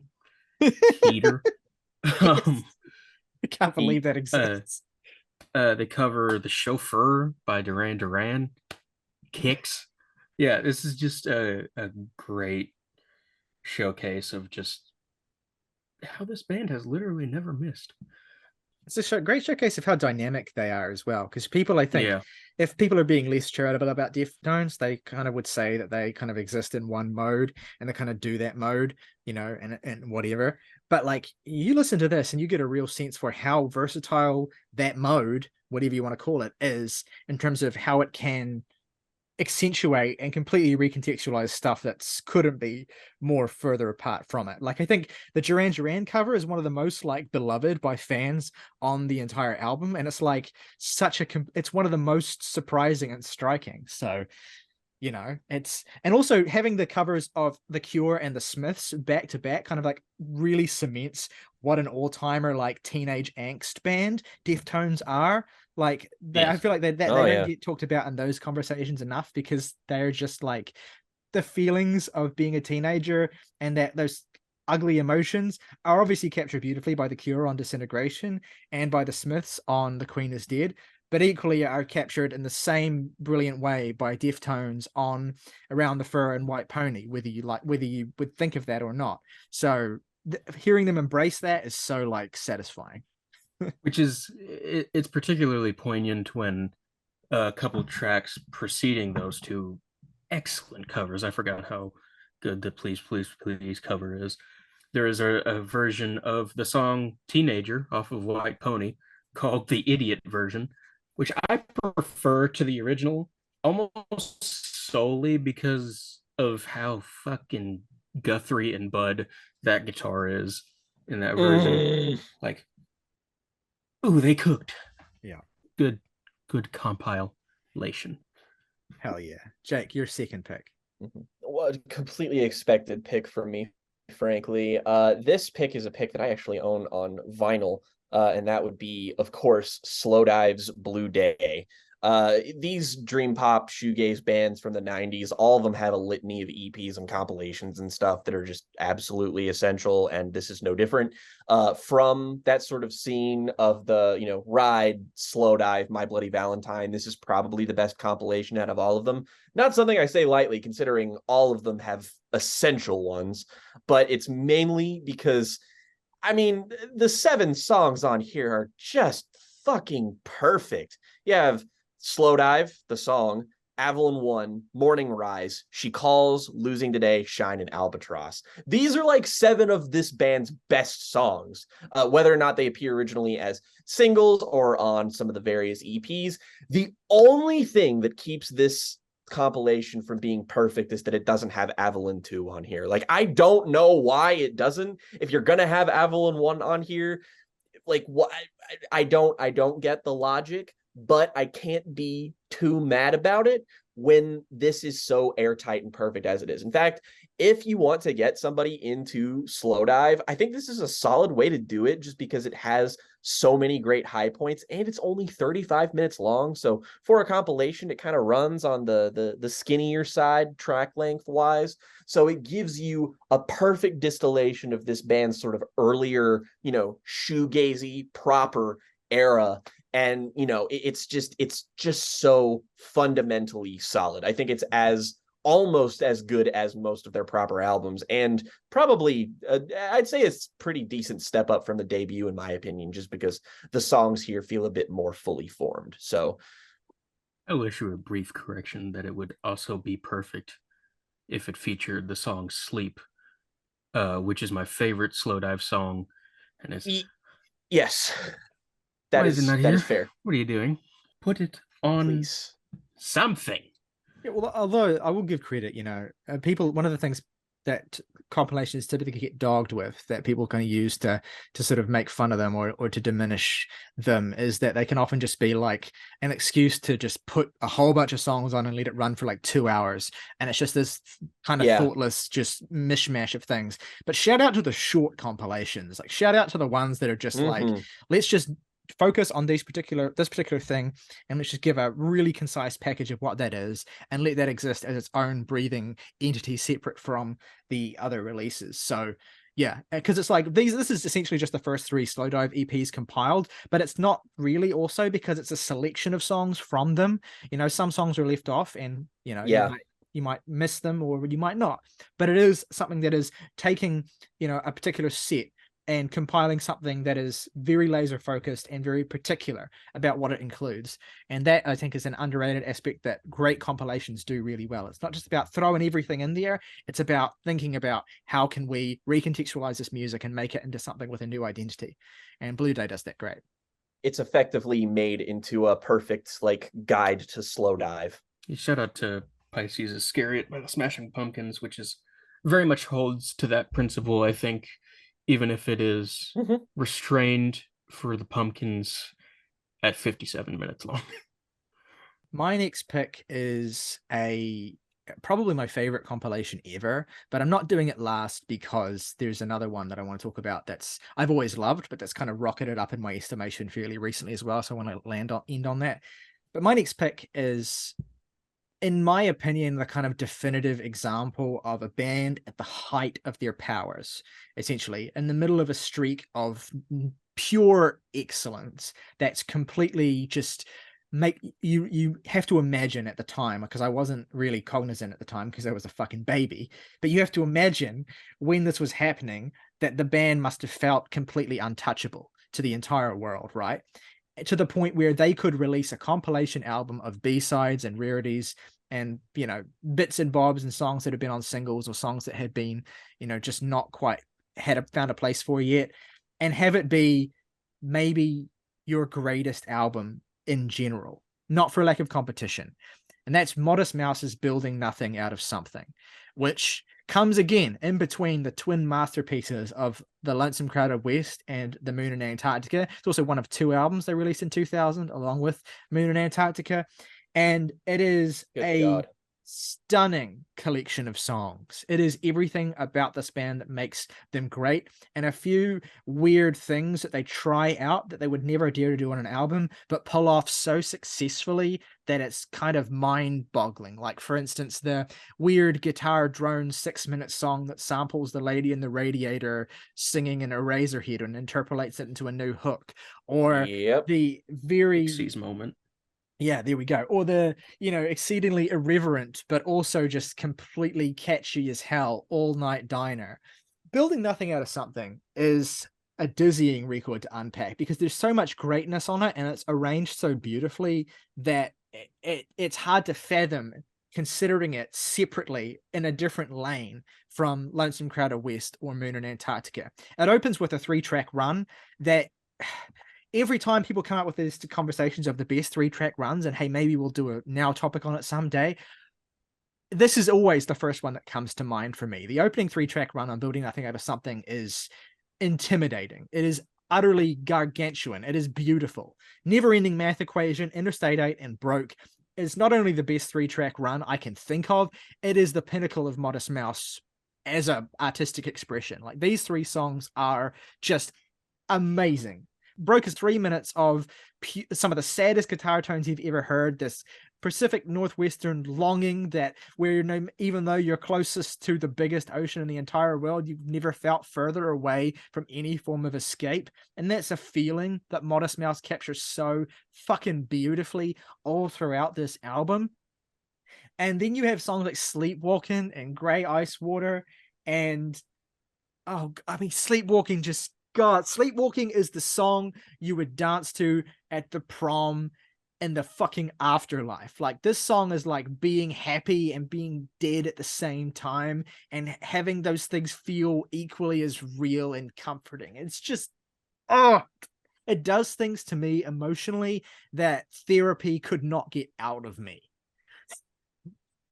Heater. I can't believe that exists. They cover The Chauffeur by Duran Duran, Kicks. Yeah, this is just a great showcase of just how this band has literally never missed. It's a great showcase of how dynamic they are as well. Because people, I think, if people are being less charitable about Deftones, they kind of would say that they kind of exist in one mode and they kind of do that mode, and whatever. But like, you listen to this and you get a real sense for how versatile that mode, whatever you want to call it, is in terms of how it can accentuate and completely recontextualize stuff that couldn't be more further apart from it. Like, I think the Duran Duran cover is one of the most like beloved by fans on the entire album, and it's like it's one of the most surprising and striking. So You know, and also having the covers of The Cure and the Smiths back to back kind of like really cements what an all-timer like teenage angst band Deftones are. Like I feel like they don't get talked about in those conversations enough, because they're just like the feelings of being a teenager, and that those ugly emotions are obviously captured beautifully by The Cure on Disintegration and by the Smiths on The Queen is Dead, but equally are captured in the same brilliant way by Deftones on Around the Fur and White Pony, whether you would think of that or not. So hearing them embrace that is so like satisfying. Which is, it's particularly poignant when a couple tracks preceding those two excellent covers. I forgot how good the Please, Please, Please cover is. There is a version of the song Teenager off of White Pony called the Idiot version, which I prefer to the original almost solely because of how fucking Guthrie and Bud that guitar is in that version. Like, ooh, they cooked. Yeah. Good compilation. Hell yeah. Jake, your second pick. Well, completely expected pick for me, frankly. This pick is a pick that I actually own on vinyl, and that would be, of course, Slowdive's Blue Day. These dream pop shoegaze bands from the 90s, all of them have a litany of EPs and compilations and stuff that are just absolutely essential, and this is no different. From that sort of scene of the, Ride, Slowdive, My Bloody Valentine, this is probably the best compilation out of all of them. Not something I say lightly, considering all of them have essential ones, but it's mainly because, I mean, the 7 songs on here are just fucking perfect. You have Slowdive, the song, Avalon 1, Morning Rise, She Calls, Losing Today, Shine, and Albatross. These are like 7 of this band's best songs, whether or not they appear originally as singles or on some of the various EPs. The only thing that keeps this compilation from being perfect is that it doesn't have Avalon 2 on here. Like, I don't know why it doesn't. If you're gonna have Avalon 1 on here, like, what? I don't get the logic, but I can't be too mad about it when this is so airtight and perfect as it is. In fact, if you want to get somebody into Slowdive, I think this is a solid way to do it, just because it has so many great high points, and it's only 35 minutes long. So for a compilation, it kind of runs on the skinnier side track length wise. So it gives you a perfect distillation of this band's sort of earlier, shoegazy proper era. And it's just so fundamentally solid. I think it's almost as good as most of their proper albums, and probably I'd say it's pretty decent step up from the debut, in my opinion, just because the songs here feel a bit more fully formed. So I will issue a brief correction that it would also be perfect if it featured the song Sleep, which is my favorite Slowdive song. And it's yes, that is fair. What are you doing? Put it on, please. Something. Yeah, well, although I will give credit, people, one of the things that compilations typically get dogged with, that people can use to sort of make fun of them or to diminish them, is that they can often just be like an excuse to just put a whole bunch of songs on and let it run for like 2 hours, and it's just this kind of thoughtless just mishmash of things. But shout out to the short compilations, like shout out to the ones that are just like, let's just focus on this particular thing, and let's just give a really concise package of what that is, and let that exist as its own breathing entity separate from the other releases. So yeah, because it's like this is essentially just the first 3 Slowdive EPs compiled, but it's not really, also because it's a selection of songs from them. Some songs are left off, and you might miss them or you might not, but it is something that is taking a particular set and compiling something that is very laser focused and very particular about what it includes. And that, I think, is an underrated aspect that great compilations do really well. It's not just about throwing everything in there. It's about thinking about how can we recontextualize this music and make it into something with a new identity. And Blue Day does that great. It's effectively made into a perfect guide to Slowdive. Shout out to Pisces Iscariot by the Smashing Pumpkins, which is very much holds to that principle, I think, even if it is restrained for the Pumpkins at 57 minutes long. My next pick is a probably my favorite compilation ever, but I'm not doing it last because there's another one that I want to talk about that's I've always loved, but that's kind of rocketed up in my estimation fairly recently as well. So I want to end on that. But my next pick is, in my opinion, the kind of definitive example of a band at the height of their powers, essentially in the middle of a streak of pure excellence that's completely just make you have to imagine at the time, because I wasn't really cognizant at the time because I was a fucking baby, but you have to imagine when this was happening that the band must have felt completely untouchable to the entire world, right? To the point where they could release a compilation album of B-sides and rarities and, you know, bits and bobs and songs that have been on singles or songs that had been, you know, just not quite found a place for yet, and have it be maybe your greatest album in general, not for lack of competition. And that's Modest Mouse's Building Nothing Out of Something, which comes again in between the twin masterpieces of The Lonesome Crowded West and The Moon and Antarctica. It's also one of 2 albums they released in 2000 along with Moon and Antarctica. And it is stunning collection of songs. It is everything about this band that makes them great, and a few weird things that they try out that they would never dare to do on an album, but pull off so successfully that it's kind of mind-boggling. Like, for instance, the weird guitar drone 6-minute song that samples the Lady in the Radiator singing in Eraserhead and interpolates it into a new hook, or the very Pixies moment. Yeah, there we go. Or the, you know, exceedingly irreverent, but also just completely catchy as hell, All Night Diner. Building Nothing Out of Something is a dizzying record to unpack because there's so much greatness on it, and it's arranged so beautifully that it's hard to fathom considering it separately in a different lane from Lonesome Crowded West or Moon and Antarctica. It opens with a 3-track run that every time people come up with these conversations of the best 3-track runs, and hey, maybe we'll do a now topic on it someday, this is always the first one that comes to mind for me. The opening 3-track run on Building Nothing Out of Something is intimidating. It is utterly gargantuan. It is beautiful. Never Ending Math Equation, Interstate 8, and Broke is not only the best 3-track run I can think of, it is the pinnacle of Modest Mouse as an artistic expression. Like, these 3 songs are just amazing. Broke is 3 minutes of some of the saddest guitar tones you've ever heard. This Pacific Northwestern longing that where, you know, even though you're closest to the biggest ocean in the entire world, you've never felt further away from any form of escape. And that's a feeling that Modest Mouse captures so fucking beautifully all throughout this album. And then you have songs like Sleepwalking and Grey Ice Water, and Sleepwalking just, God, Sleepwalking is the song you would dance to at the prom in the fucking afterlife. Like, this song is like being happy and being dead at the same time, and having those things feel equally as real and comforting. It's just, it does things to me emotionally that therapy could not get out of me.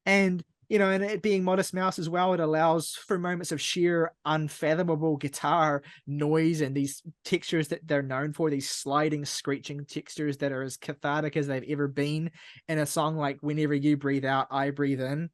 And, you know, and it being Modest Mouse as well, it allows for moments of sheer unfathomable guitar noise and these textures that they're known for, these sliding, screeching textures that are as cathartic as they've ever been in a song like Whenever You Breathe Out, I Breathe In.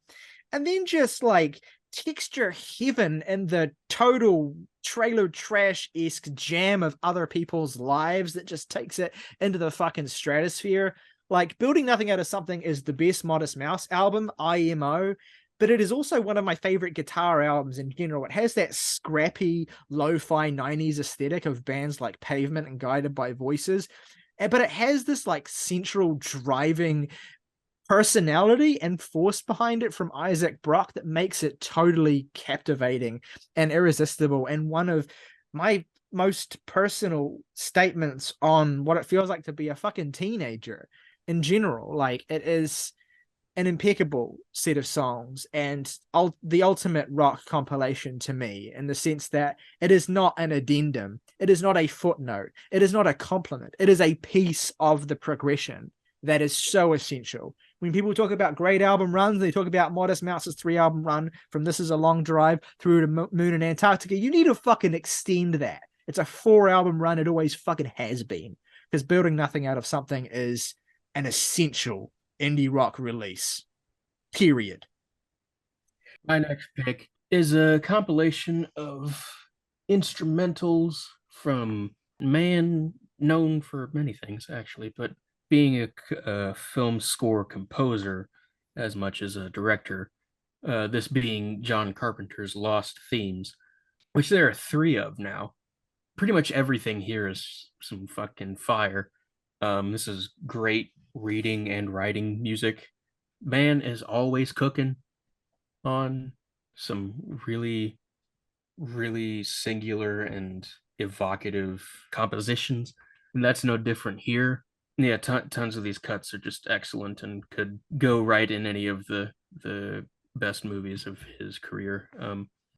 And then just like texture heaven and the total trailer trash-esque jam of Other People's Lives that just takes it into the fucking stratosphere. Like, Building Nothing Out of Something is the best Modest Mouse album, IMO, but it is also one of my favorite guitar albums in general. It has that scrappy, lo-fi 90s aesthetic of bands like Pavement and Guided by Voices, but it has this like central driving personality and force behind it from Isaac Brock that makes it totally captivating and irresistible, and one of my most personal statements on what it feels like to be a fucking teenager in general. Like, it is an impeccable set of songs and the ultimate rock compilation to me, in the sense that it is not an addendum, it is not a footnote, it is not a compliment, it is a piece of the progression that is so essential. When people talk about great album runs, they talk about Modest Mouse's 3-album run from This Is a Long Drive through to Moon and Antarctica. You need to fucking extend that. It's a 4-album run. It always fucking has been, because Building Nothing Out of Something is an essential indie rock release, period. My next pick is a compilation of instrumentals from a man known for many things, actually, but being a film score composer as much as a director, this being John Carpenter's Lost Themes, which there are three of now. Pretty much everything here is some fucking fire. This is great reading and writing music. Man is always cooking on some really singular and evocative compositions. And that's no different here. Yeah, tons of these cuts are just excellent and could go right in any of the best movies of his career.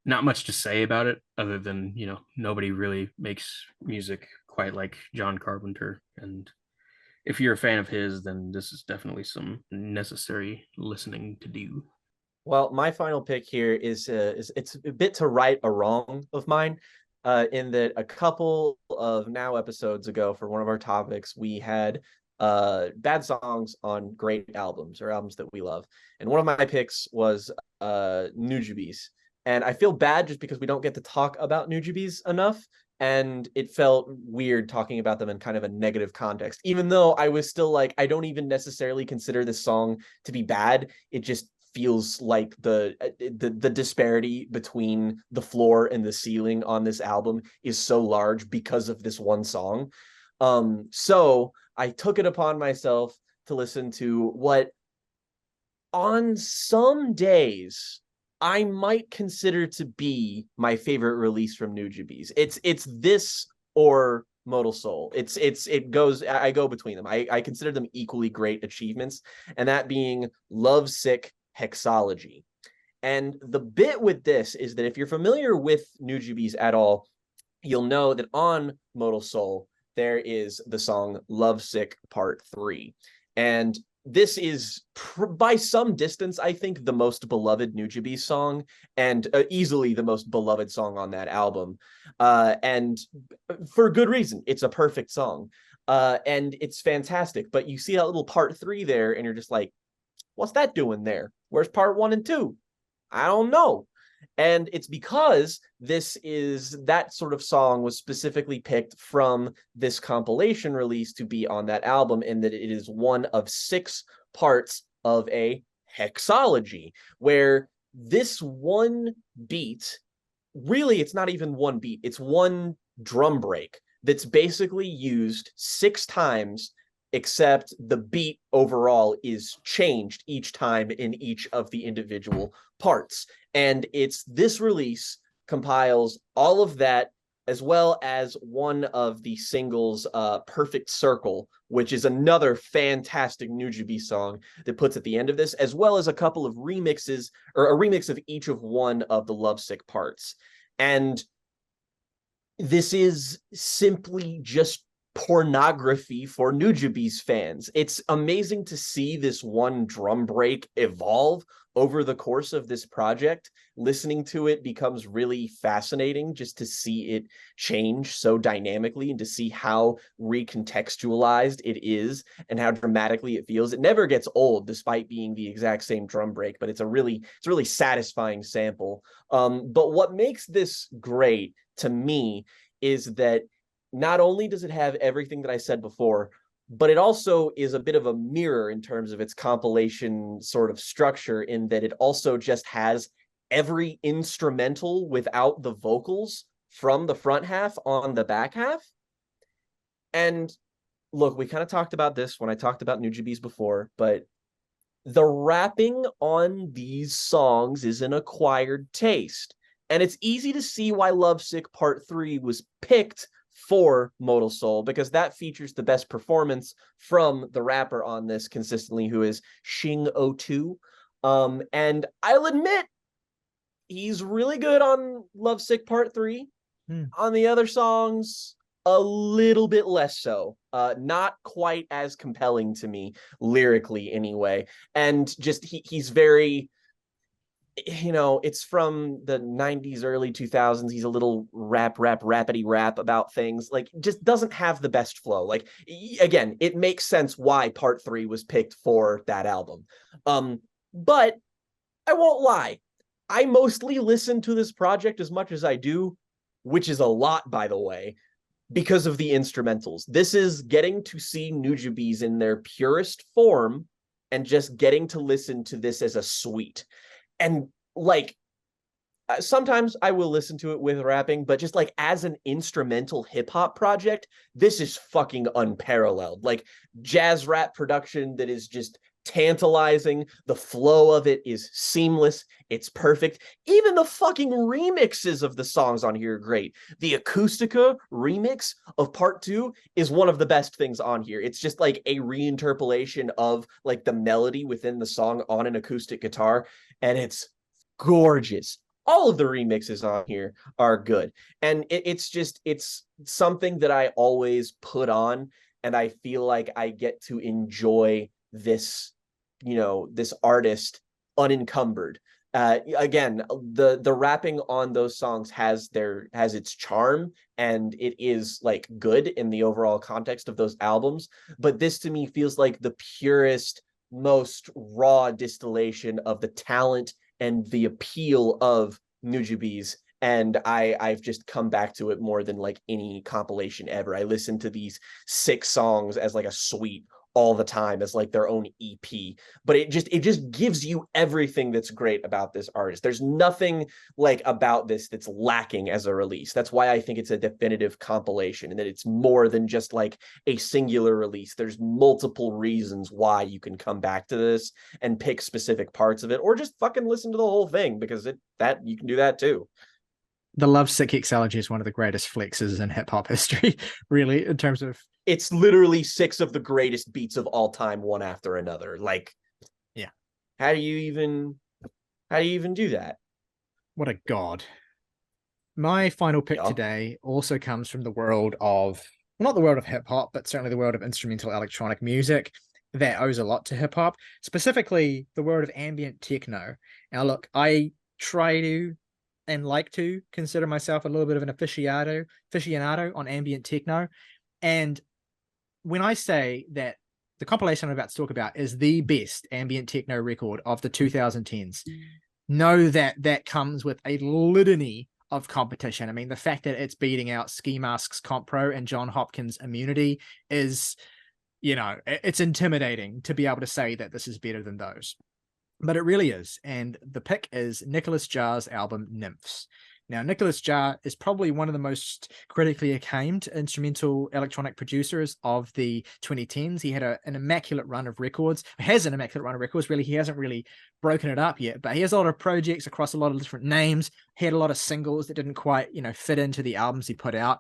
Not much to say about it other than, nobody really makes music quite like John Carpenter. And if you're a fan of his, then this is definitely some necessary listening to do. Well, my final pick here is it's a bit to right a wrong of mine, in that a couple of now episodes ago for one of our topics we had bad songs on great albums or albums that we love, and one of my picks was Nujabes, and I feel bad just because we don't get to talk about Nujabes enough. And it felt weird talking about them in kind of a negative context, even though I was still like, I don't even necessarily consider this song to be bad. It just feels like the disparity between the floor and the ceiling on this album is so large because of this one song. So I took it upon myself to listen to what on some days I might consider to be my favorite release from Nujabes. It's this or Modal Soul. It goes, I go between them. I consider them equally great achievements, and that being Lovesick Hexology. And the bit with this is that if you're familiar with Nujabes at all, you'll know that on Modal Soul there is the song Lovesick Part 3. And this is by some distance, I think, the most beloved Nujabes song, and easily the most beloved song on that album. And for good reason. It's a perfect song. And it's fantastic. But you see that little part 3 there, and you're just like, what's that doing there? Where's part 1 and 2? I don't know. And it's because that sort of song was specifically picked from this compilation release to be on that album, and that it is one of 6 parts of a hexology, where this one beat, really, it's not even one beat, it's one drum break that's basically used 6 times, except the beat overall is changed each time in each of the individual parts. And it's this release compiles all of that, as well as one of the singles, Perfect Circle, which is another fantastic Nujabes song that puts at the end of this, as well as a couple of remixes, or a remix of each of one of the Lovesick parts. And this is simply just pornography for Nujabes fans. It's amazing to see this one drum break evolve over the course of this project. Listening to it becomes really fascinating, just to see it change so dynamically and to see how recontextualized it is and how dramatically it feels. It never gets old despite being the exact same drum break, but it's a really satisfying sample. But what makes this great to me is that not only does it have everything that I said before, but it also is a bit of a mirror in terms of its compilation sort of structure, in that it also just has every instrumental without the vocals from the front half on the back half. And look, we kind of talked about this when I talked about Nujabes before, but the rapping on these songs is an acquired taste. And it's easy to see why Lovesick Part 3 was picked for Modal Soul, because that features the best performance from the rapper on this consistently, who is Shing02. And I'll admit, he's really good on Lovesick Part 3. On the other songs, a little bit less so. Not quite as compelling to me, lyrically anyway. And just he's very, it's from the 90s, early 2000s. He's a little rapidy rap about things. Like, just doesn't have the best flow. Like, again, it makes sense why Part 3 was picked for that album. But I won't lie. I mostly listen to this project as much as I do, which is a lot, by the way, because of the instrumentals. This is getting to see Nujabes in their purest form and just getting to listen to this as a suite. And like, sometimes I will listen to it with rapping, but just like as an instrumental hip hop project, this is fucking unparalleled. Like jazz rap production that is just tantalizing. The flow of it is seamless. It's perfect. Even the fucking remixes of the songs on here are great. The Acoustica remix of part 2 is one of the best things on here. It's just like a reinterpolation of like the melody within the song on an acoustic guitar, and it's gorgeous. All of the remixes on here are good, and it's something that I always put on, and I feel like I get to enjoy this, this artist unencumbered. Again, the rapping on those songs has its charm, and it is like good in the overall context of those albums, but this to me feels like the purest, most raw distillation of the talent and the appeal of Nujabes. And I've just come back to it more than like any compilation ever. I listen to these 6 songs as like a suite all the time as like their own EP. But it just gives you everything that's great about this artist. There's nothing like about this that's lacking as a release. That's why I think it's a definitive compilation, and that it's more than just like a singular release. There's multiple reasons why you can come back to this and pick specific parts of it, or just fucking listen to the whole thing, because that you can do that too. The Lovesick Exalogy is one of the greatest flexes in hip hop history, really, in terms of. It's literally 6 of the greatest beats of all time, one after another. Like, yeah. How do you even do that? What a god. My final pick today also comes from the world of, well, not the world of hip hop, but certainly the world of instrumental electronic music that owes a lot to hip hop, specifically the world of ambient techno. Now, look, I try to and like to consider myself a little bit of an aficionado on ambient techno. And when I say that the compilation I'm about to talk about is the best ambient techno record of the 2010s, know that that comes with a litany of competition. I mean, the fact that it's beating out Ski Mask's Comp Pro and John Hopkins' Immunity is, it's intimidating to be able to say that this is better than those. But it really is. And the pick is Nicholas Jar's album Nymphs. Now, Nicholas Jar is probably one of the most critically acclaimed instrumental electronic producers of the 2010s. He had an immaculate run of records. Has an immaculate run of records, really. He hasn't really broken it up yet, but he has a lot of projects across a lot of different names. He had a lot of singles that didn't quite, fit into the albums he put out.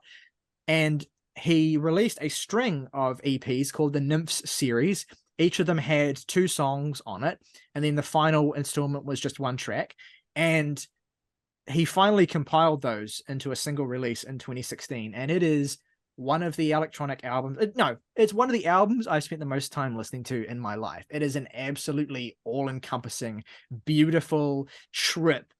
And he released a string of EPs called the Nymphs series. Each of them had 2 songs on it, and then the final installment was just 1 track. And he finally compiled those into a single release in 2016, and it is one of the electronic albums. No, it's one of the albums I've spent the most time listening to in my life. It is an absolutely all-encompassing, beautiful trip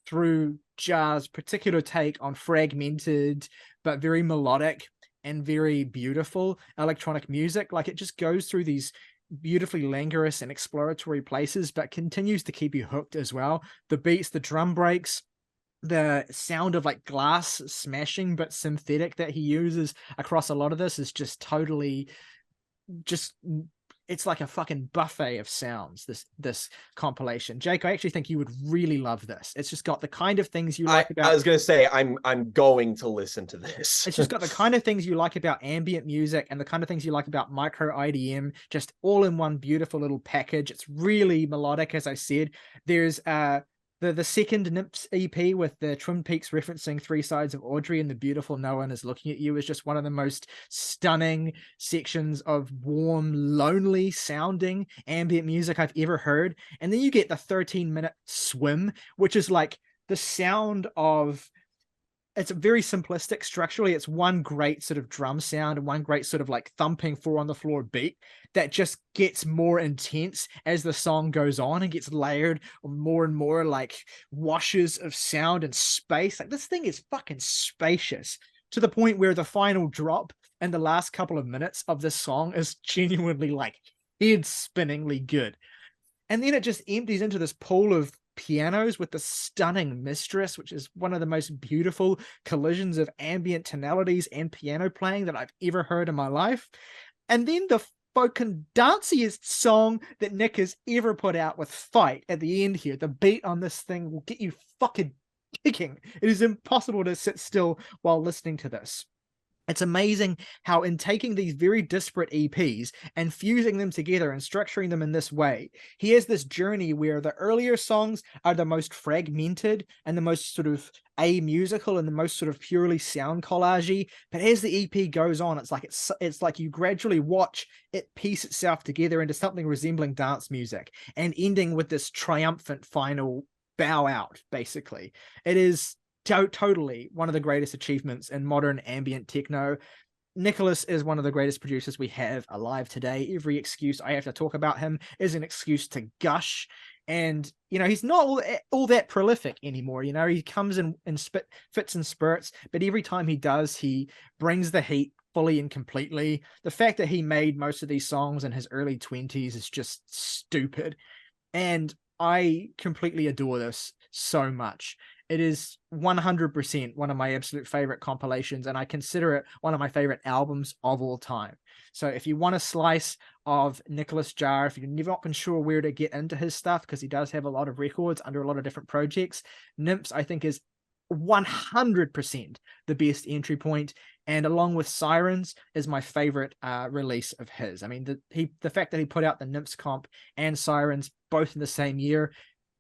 through Jar's particular take on fragmented, but very melodic and very beautiful electronic music. Like, it just goes through these beautifully languorous and exploratory places, but continues to keep you hooked as well. The beats, the drum breaks, the sound of like glass smashing but synthetic that he uses across a lot of this is just totally it's like a fucking buffet of sounds, this compilation. Jake, I actually think you would really love this. It's just got the kind of things you like about. I was gonna say I'm going to listen to this. It's just got the kind of things you like about ambient music and the kind of things you like about micro IDM, just all in one beautiful little package. It's really melodic, as I said. There's the second Nymphs EP with the Twin Peaks referencing 3 Sides of Audrey and the beautiful No One Is Looking at You is just one of the most stunning sections of warm, lonely sounding ambient music I've ever heard. And then you get the 13-minute Swim, which is like the sound of, it's very simplistic structurally. It's one great sort of drum sound and one great sort of like thumping 4 on the floor beat that just gets more intense as the song goes on and gets layered more and more like washes of sound and space. Like, this thing is fucking spacious to the point where the final drop and the last couple of minutes of this song is genuinely like head-spinningly good. And then it just empties into this pool of pianos with the stunning Mistress, which is one of the most beautiful collisions of ambient tonalities and piano playing that I've ever heard in my life. And then the fucking danciest song that Nick has ever put out with Fight at the end here. The beat on this thing will get you fucking kicking. It is impossible to sit still while listening to this. It's amazing how in taking these very disparate EPs and fusing them together and structuring them in this way, he has this journey where the earlier songs are the most fragmented and the most sort of amusical and the most sort of purely sound collagey. But as the EP goes on, it's like you gradually watch it piece itself together into something resembling dance music and ending with this triumphant final bow out, basically. It is totally one of the greatest achievements in modern ambient techno. Nicholas is one of the greatest producers we have alive today. Every excuse I have to talk about him is an excuse to gush. And, you know, he's not all that prolific anymore. You know, he comes in fits and spurts, but every time he does, he brings the heat fully and completely. The fact that he made most of these songs in his early 20s is just stupid. And I completely adore this so much. It is 100% one of my absolute favorite compilations, and I consider it one of my favorite albums of all time. So if you want a slice of Nicholas Jar, if you've not been sure where to get into his stuff, because he does have a lot of records under a lot of different projects, Nymphs, I think, is 100% the best entry point, and along with Sirens is my favorite release of his. I mean, the fact that he put out the Nymphs comp and Sirens both in the same year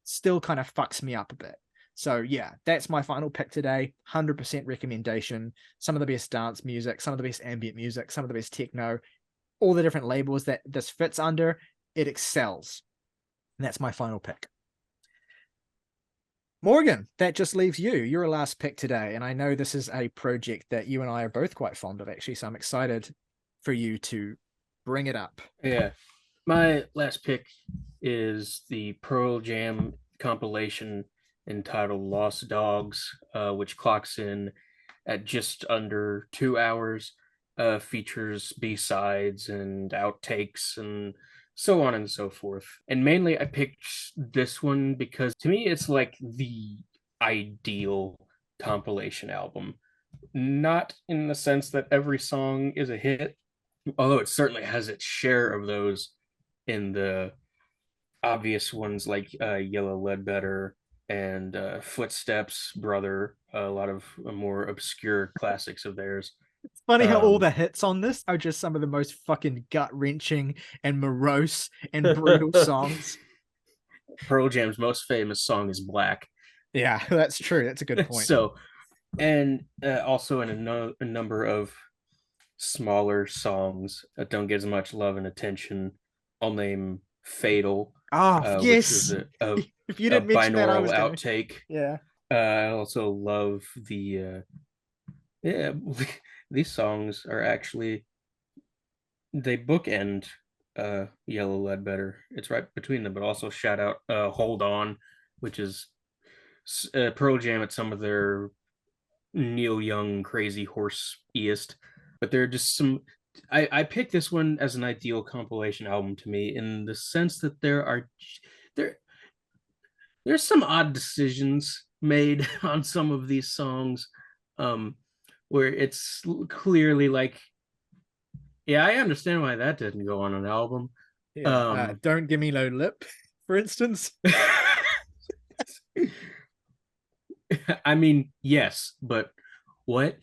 still kind of fucks me up a bit. So yeah, that's my final pick today. 100% recommendation. Some of the best dance music, some of the best ambient music, some of the best techno, all the different labels that this fits under, it excels. And that's my final pick. Morgan, that just leaves you. You're a last pick today. And I know this is a project that you and I are both quite fond of, actually. So I'm excited for you to bring it up. Yeah. My last pick is the Pearl Jam compilation entitled Lost Dogs, which clocks in at just under 2 hours, features B-sides and outtakes and so on and so forth. And mainly I picked this one because to me it's like the ideal compilation album. Not in the sense that every song is a hit, although it certainly has its share of those in the obvious ones like Yellow Ledbetter and Footsteps, Brother, a lot of more obscure classics of theirs. It's funny how all the hits on this are just some of the most fucking gut-wrenching and morose and brutal songs. Pearl Jam's most famous song is Black. Yeah, that's true. That's a good point. So, and also in a number of smaller songs that don't get as much love and attention. I'll name Fatal. Oh, yes. Which was if you didn't mention that, I was binaural outtake. Yeah. I also love the these songs are actually, they bookend Yellow Ledbetter. It's right between them, but also shout out Hold On, which is Pearl Jam at some of their Neil Young crazy horse-east. But there are just some, I picked this one as an ideal compilation album to me in the sense that there's some odd decisions made on some of these songs, where it's clearly like, yeah, I understand why that didn't go on an album. Yeah. Don't Give Me No Lip, for instance. I mean, yes, but what?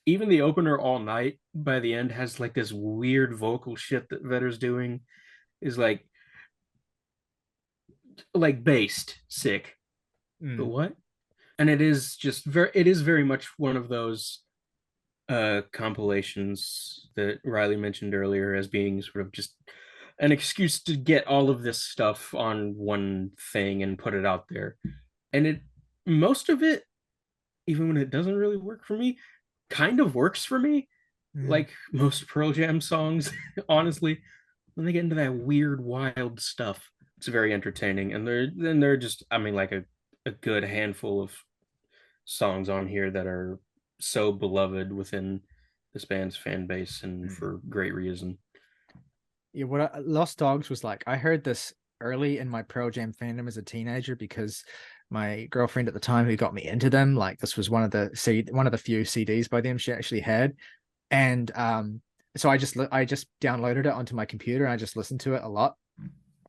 Even the opener All Night by the end has like this weird vocal shit that Vedder's doing is like based sick. But what? And it is very much one of those compilations that Ryley mentioned earlier as being sort of just an excuse to get all of this stuff on one thing and put it out there. And most of it, even when it doesn't really work for me, kind of works for me. Like most Pearl Jam songs, honestly, when they get into that weird, wild stuff, it's very entertaining. And they're just, I mean, like a good handful of songs on here that are so beloved within this band's fan base and for great reason. Yeah, what Lost Dogs was like, I heard this early in my Pearl Jam fandom as a teenager because my girlfriend at the time who got me into them, like this was one of the few CDs by them she actually had. And so I just downloaded it onto my computer and I just listened to it a lot.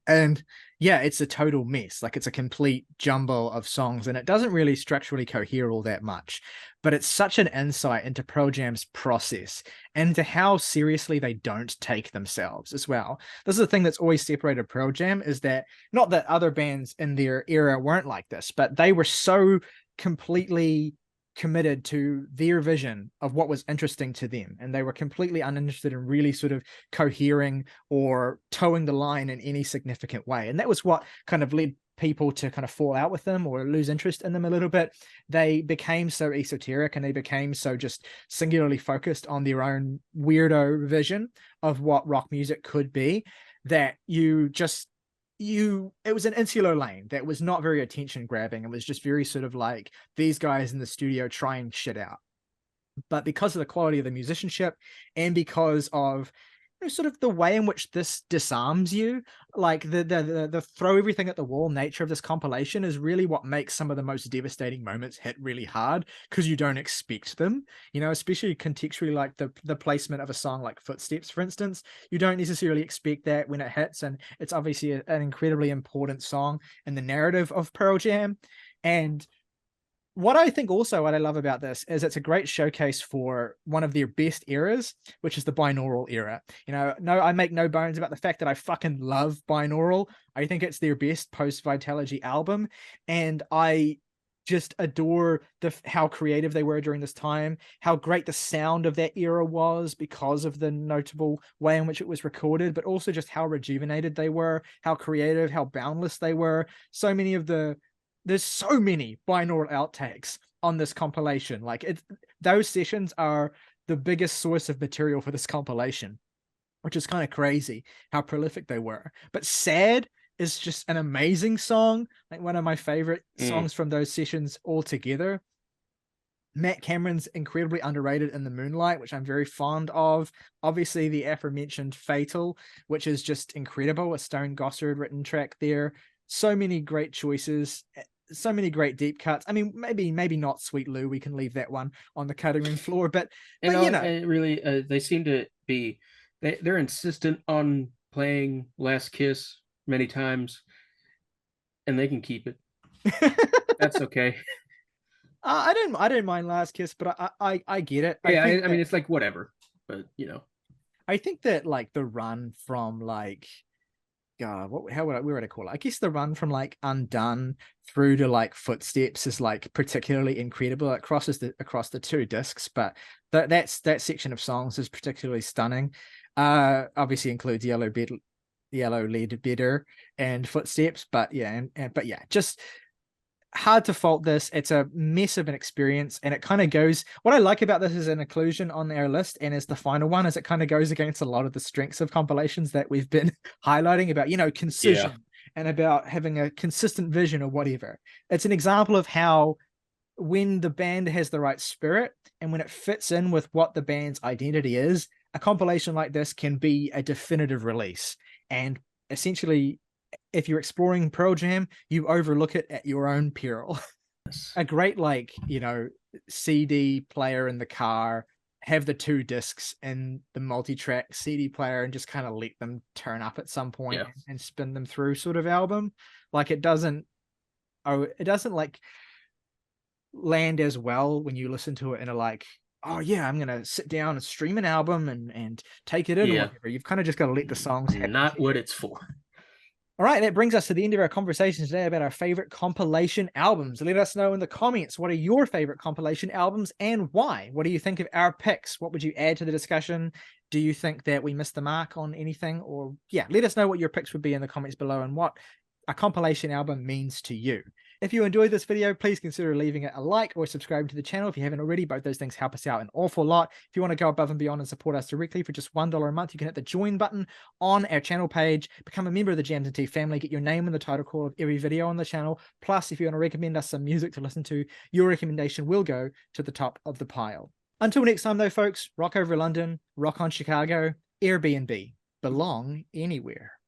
And yeah, it's a total mess. Like it's a complete jumble of songs and it doesn't really structurally cohere all that much. But it's such an insight into Pearl Jam's process and into how seriously they don't take themselves as well. This is the thing that's always separated Pearl Jam, is that not that other bands in their era weren't like this, but they were so completely committed to their vision of what was interesting to them, and they were completely uninterested in really sort of cohering or towing the line in any significant way. And that was what kind of led people to kind of fall out with them or lose interest in them a little bit. They became so esoteric and they became so just singularly focused on their own weirdo vision of what rock music could be, that it was an insular lane that was not very attention grabbing. It was just very sort of like these guys in the studio trying shit out. But because of the quality of the musicianship and because of sort of the way in which this disarms you, like the throw everything at the wall nature of this compilation is really what makes some of the most devastating moments hit really hard, because you don't expect them, especially contextually, like the placement of a song like Footsteps, for instance. You don't necessarily expect that when it hits, and it's obviously an incredibly important song in the narrative of Pearl Jam. And what I love about this is it's a great showcase for one of their best eras, which is the binaural era. I make no bones about the fact that I fucking love binaural. I think it's their best post-Vitalogy album, and I just adore how creative they were during this time, how great the sound of that era was because of the notable way in which it was recorded, but also just how rejuvenated they were, how creative, how boundless they were. There's so many binaural outtakes on this compilation. Like those sessions are the biggest source of material for this compilation, which is kind of crazy how prolific they were. But Sad is just an amazing song, like one of my favorite songs from those sessions altogether. Matt Cameron's incredibly underrated in the Moonlight, which I'm very fond of. Obviously, the aforementioned Fatal, which is just incredible, a Stone Gossard written track there. So many great choices, so many great deep cuts. I mean, maybe not Sweet Lou. We can leave that one on the cutting room floor. But really, they seem to be they're insistent on playing Last Kiss many times, and they can keep it. That's okay. I don't mind Last Kiss, but I get it. Yeah, I mean, it's like whatever, but I think that like the run from like, where would I call it? I guess the run from like Undone through to like Footsteps is like particularly incredible. It crosses across the two discs, but that section of songs is particularly stunning. Obviously includes Yellow Lead Better and Footsteps, but yeah, just hard to fault this. It's a mess of an experience, and it kind of goes, what I like about this is an inclusion on our list and as the final one is it kind of goes against a lot of the strengths of compilations that we've been highlighting about, concision and about having a consistent vision or whatever. It's an example of how when the band has the right spirit and when it fits in with what the band's identity is, a compilation like this can be a definitive release. And essentially, if you're exploring Pearl Jam, you overlook it at your own peril. A great CD player in the car, have the two discs in the multi-track CD player and just kind of let them turn up at some point and spin them through sort of album. Like it doesn't like land as well when you listen to it in a like, oh yeah, I'm gonna sit down and stream an album and take it in or whatever. You've kind of just got to let the songs happen. Not what it's for. All right, that brings us to the end of our conversation today about our favorite compilation albums. Let us know in the comments, what are your favorite compilation albums and why? What do you think of our picks? What would you add to the discussion? Do you think that we missed the mark on anything? Or let us know what your picks would be in the comments below and what a compilation album means to you. If you enjoyed this video, please consider leaving it a like or subscribing to the channel if you haven't already. Both those things help us out an awful lot. If you want to go above and beyond and support us directly for just $1 a month, you can hit the join button on our channel page, become a member of the Jams and Tea family, get your name in the title call of every video on the channel. Plus, if you want to recommend us some music to listen to, your recommendation will go to the top of the pile. Until next time though, folks, rock over London, rock on Chicago, Airbnb, belong anywhere.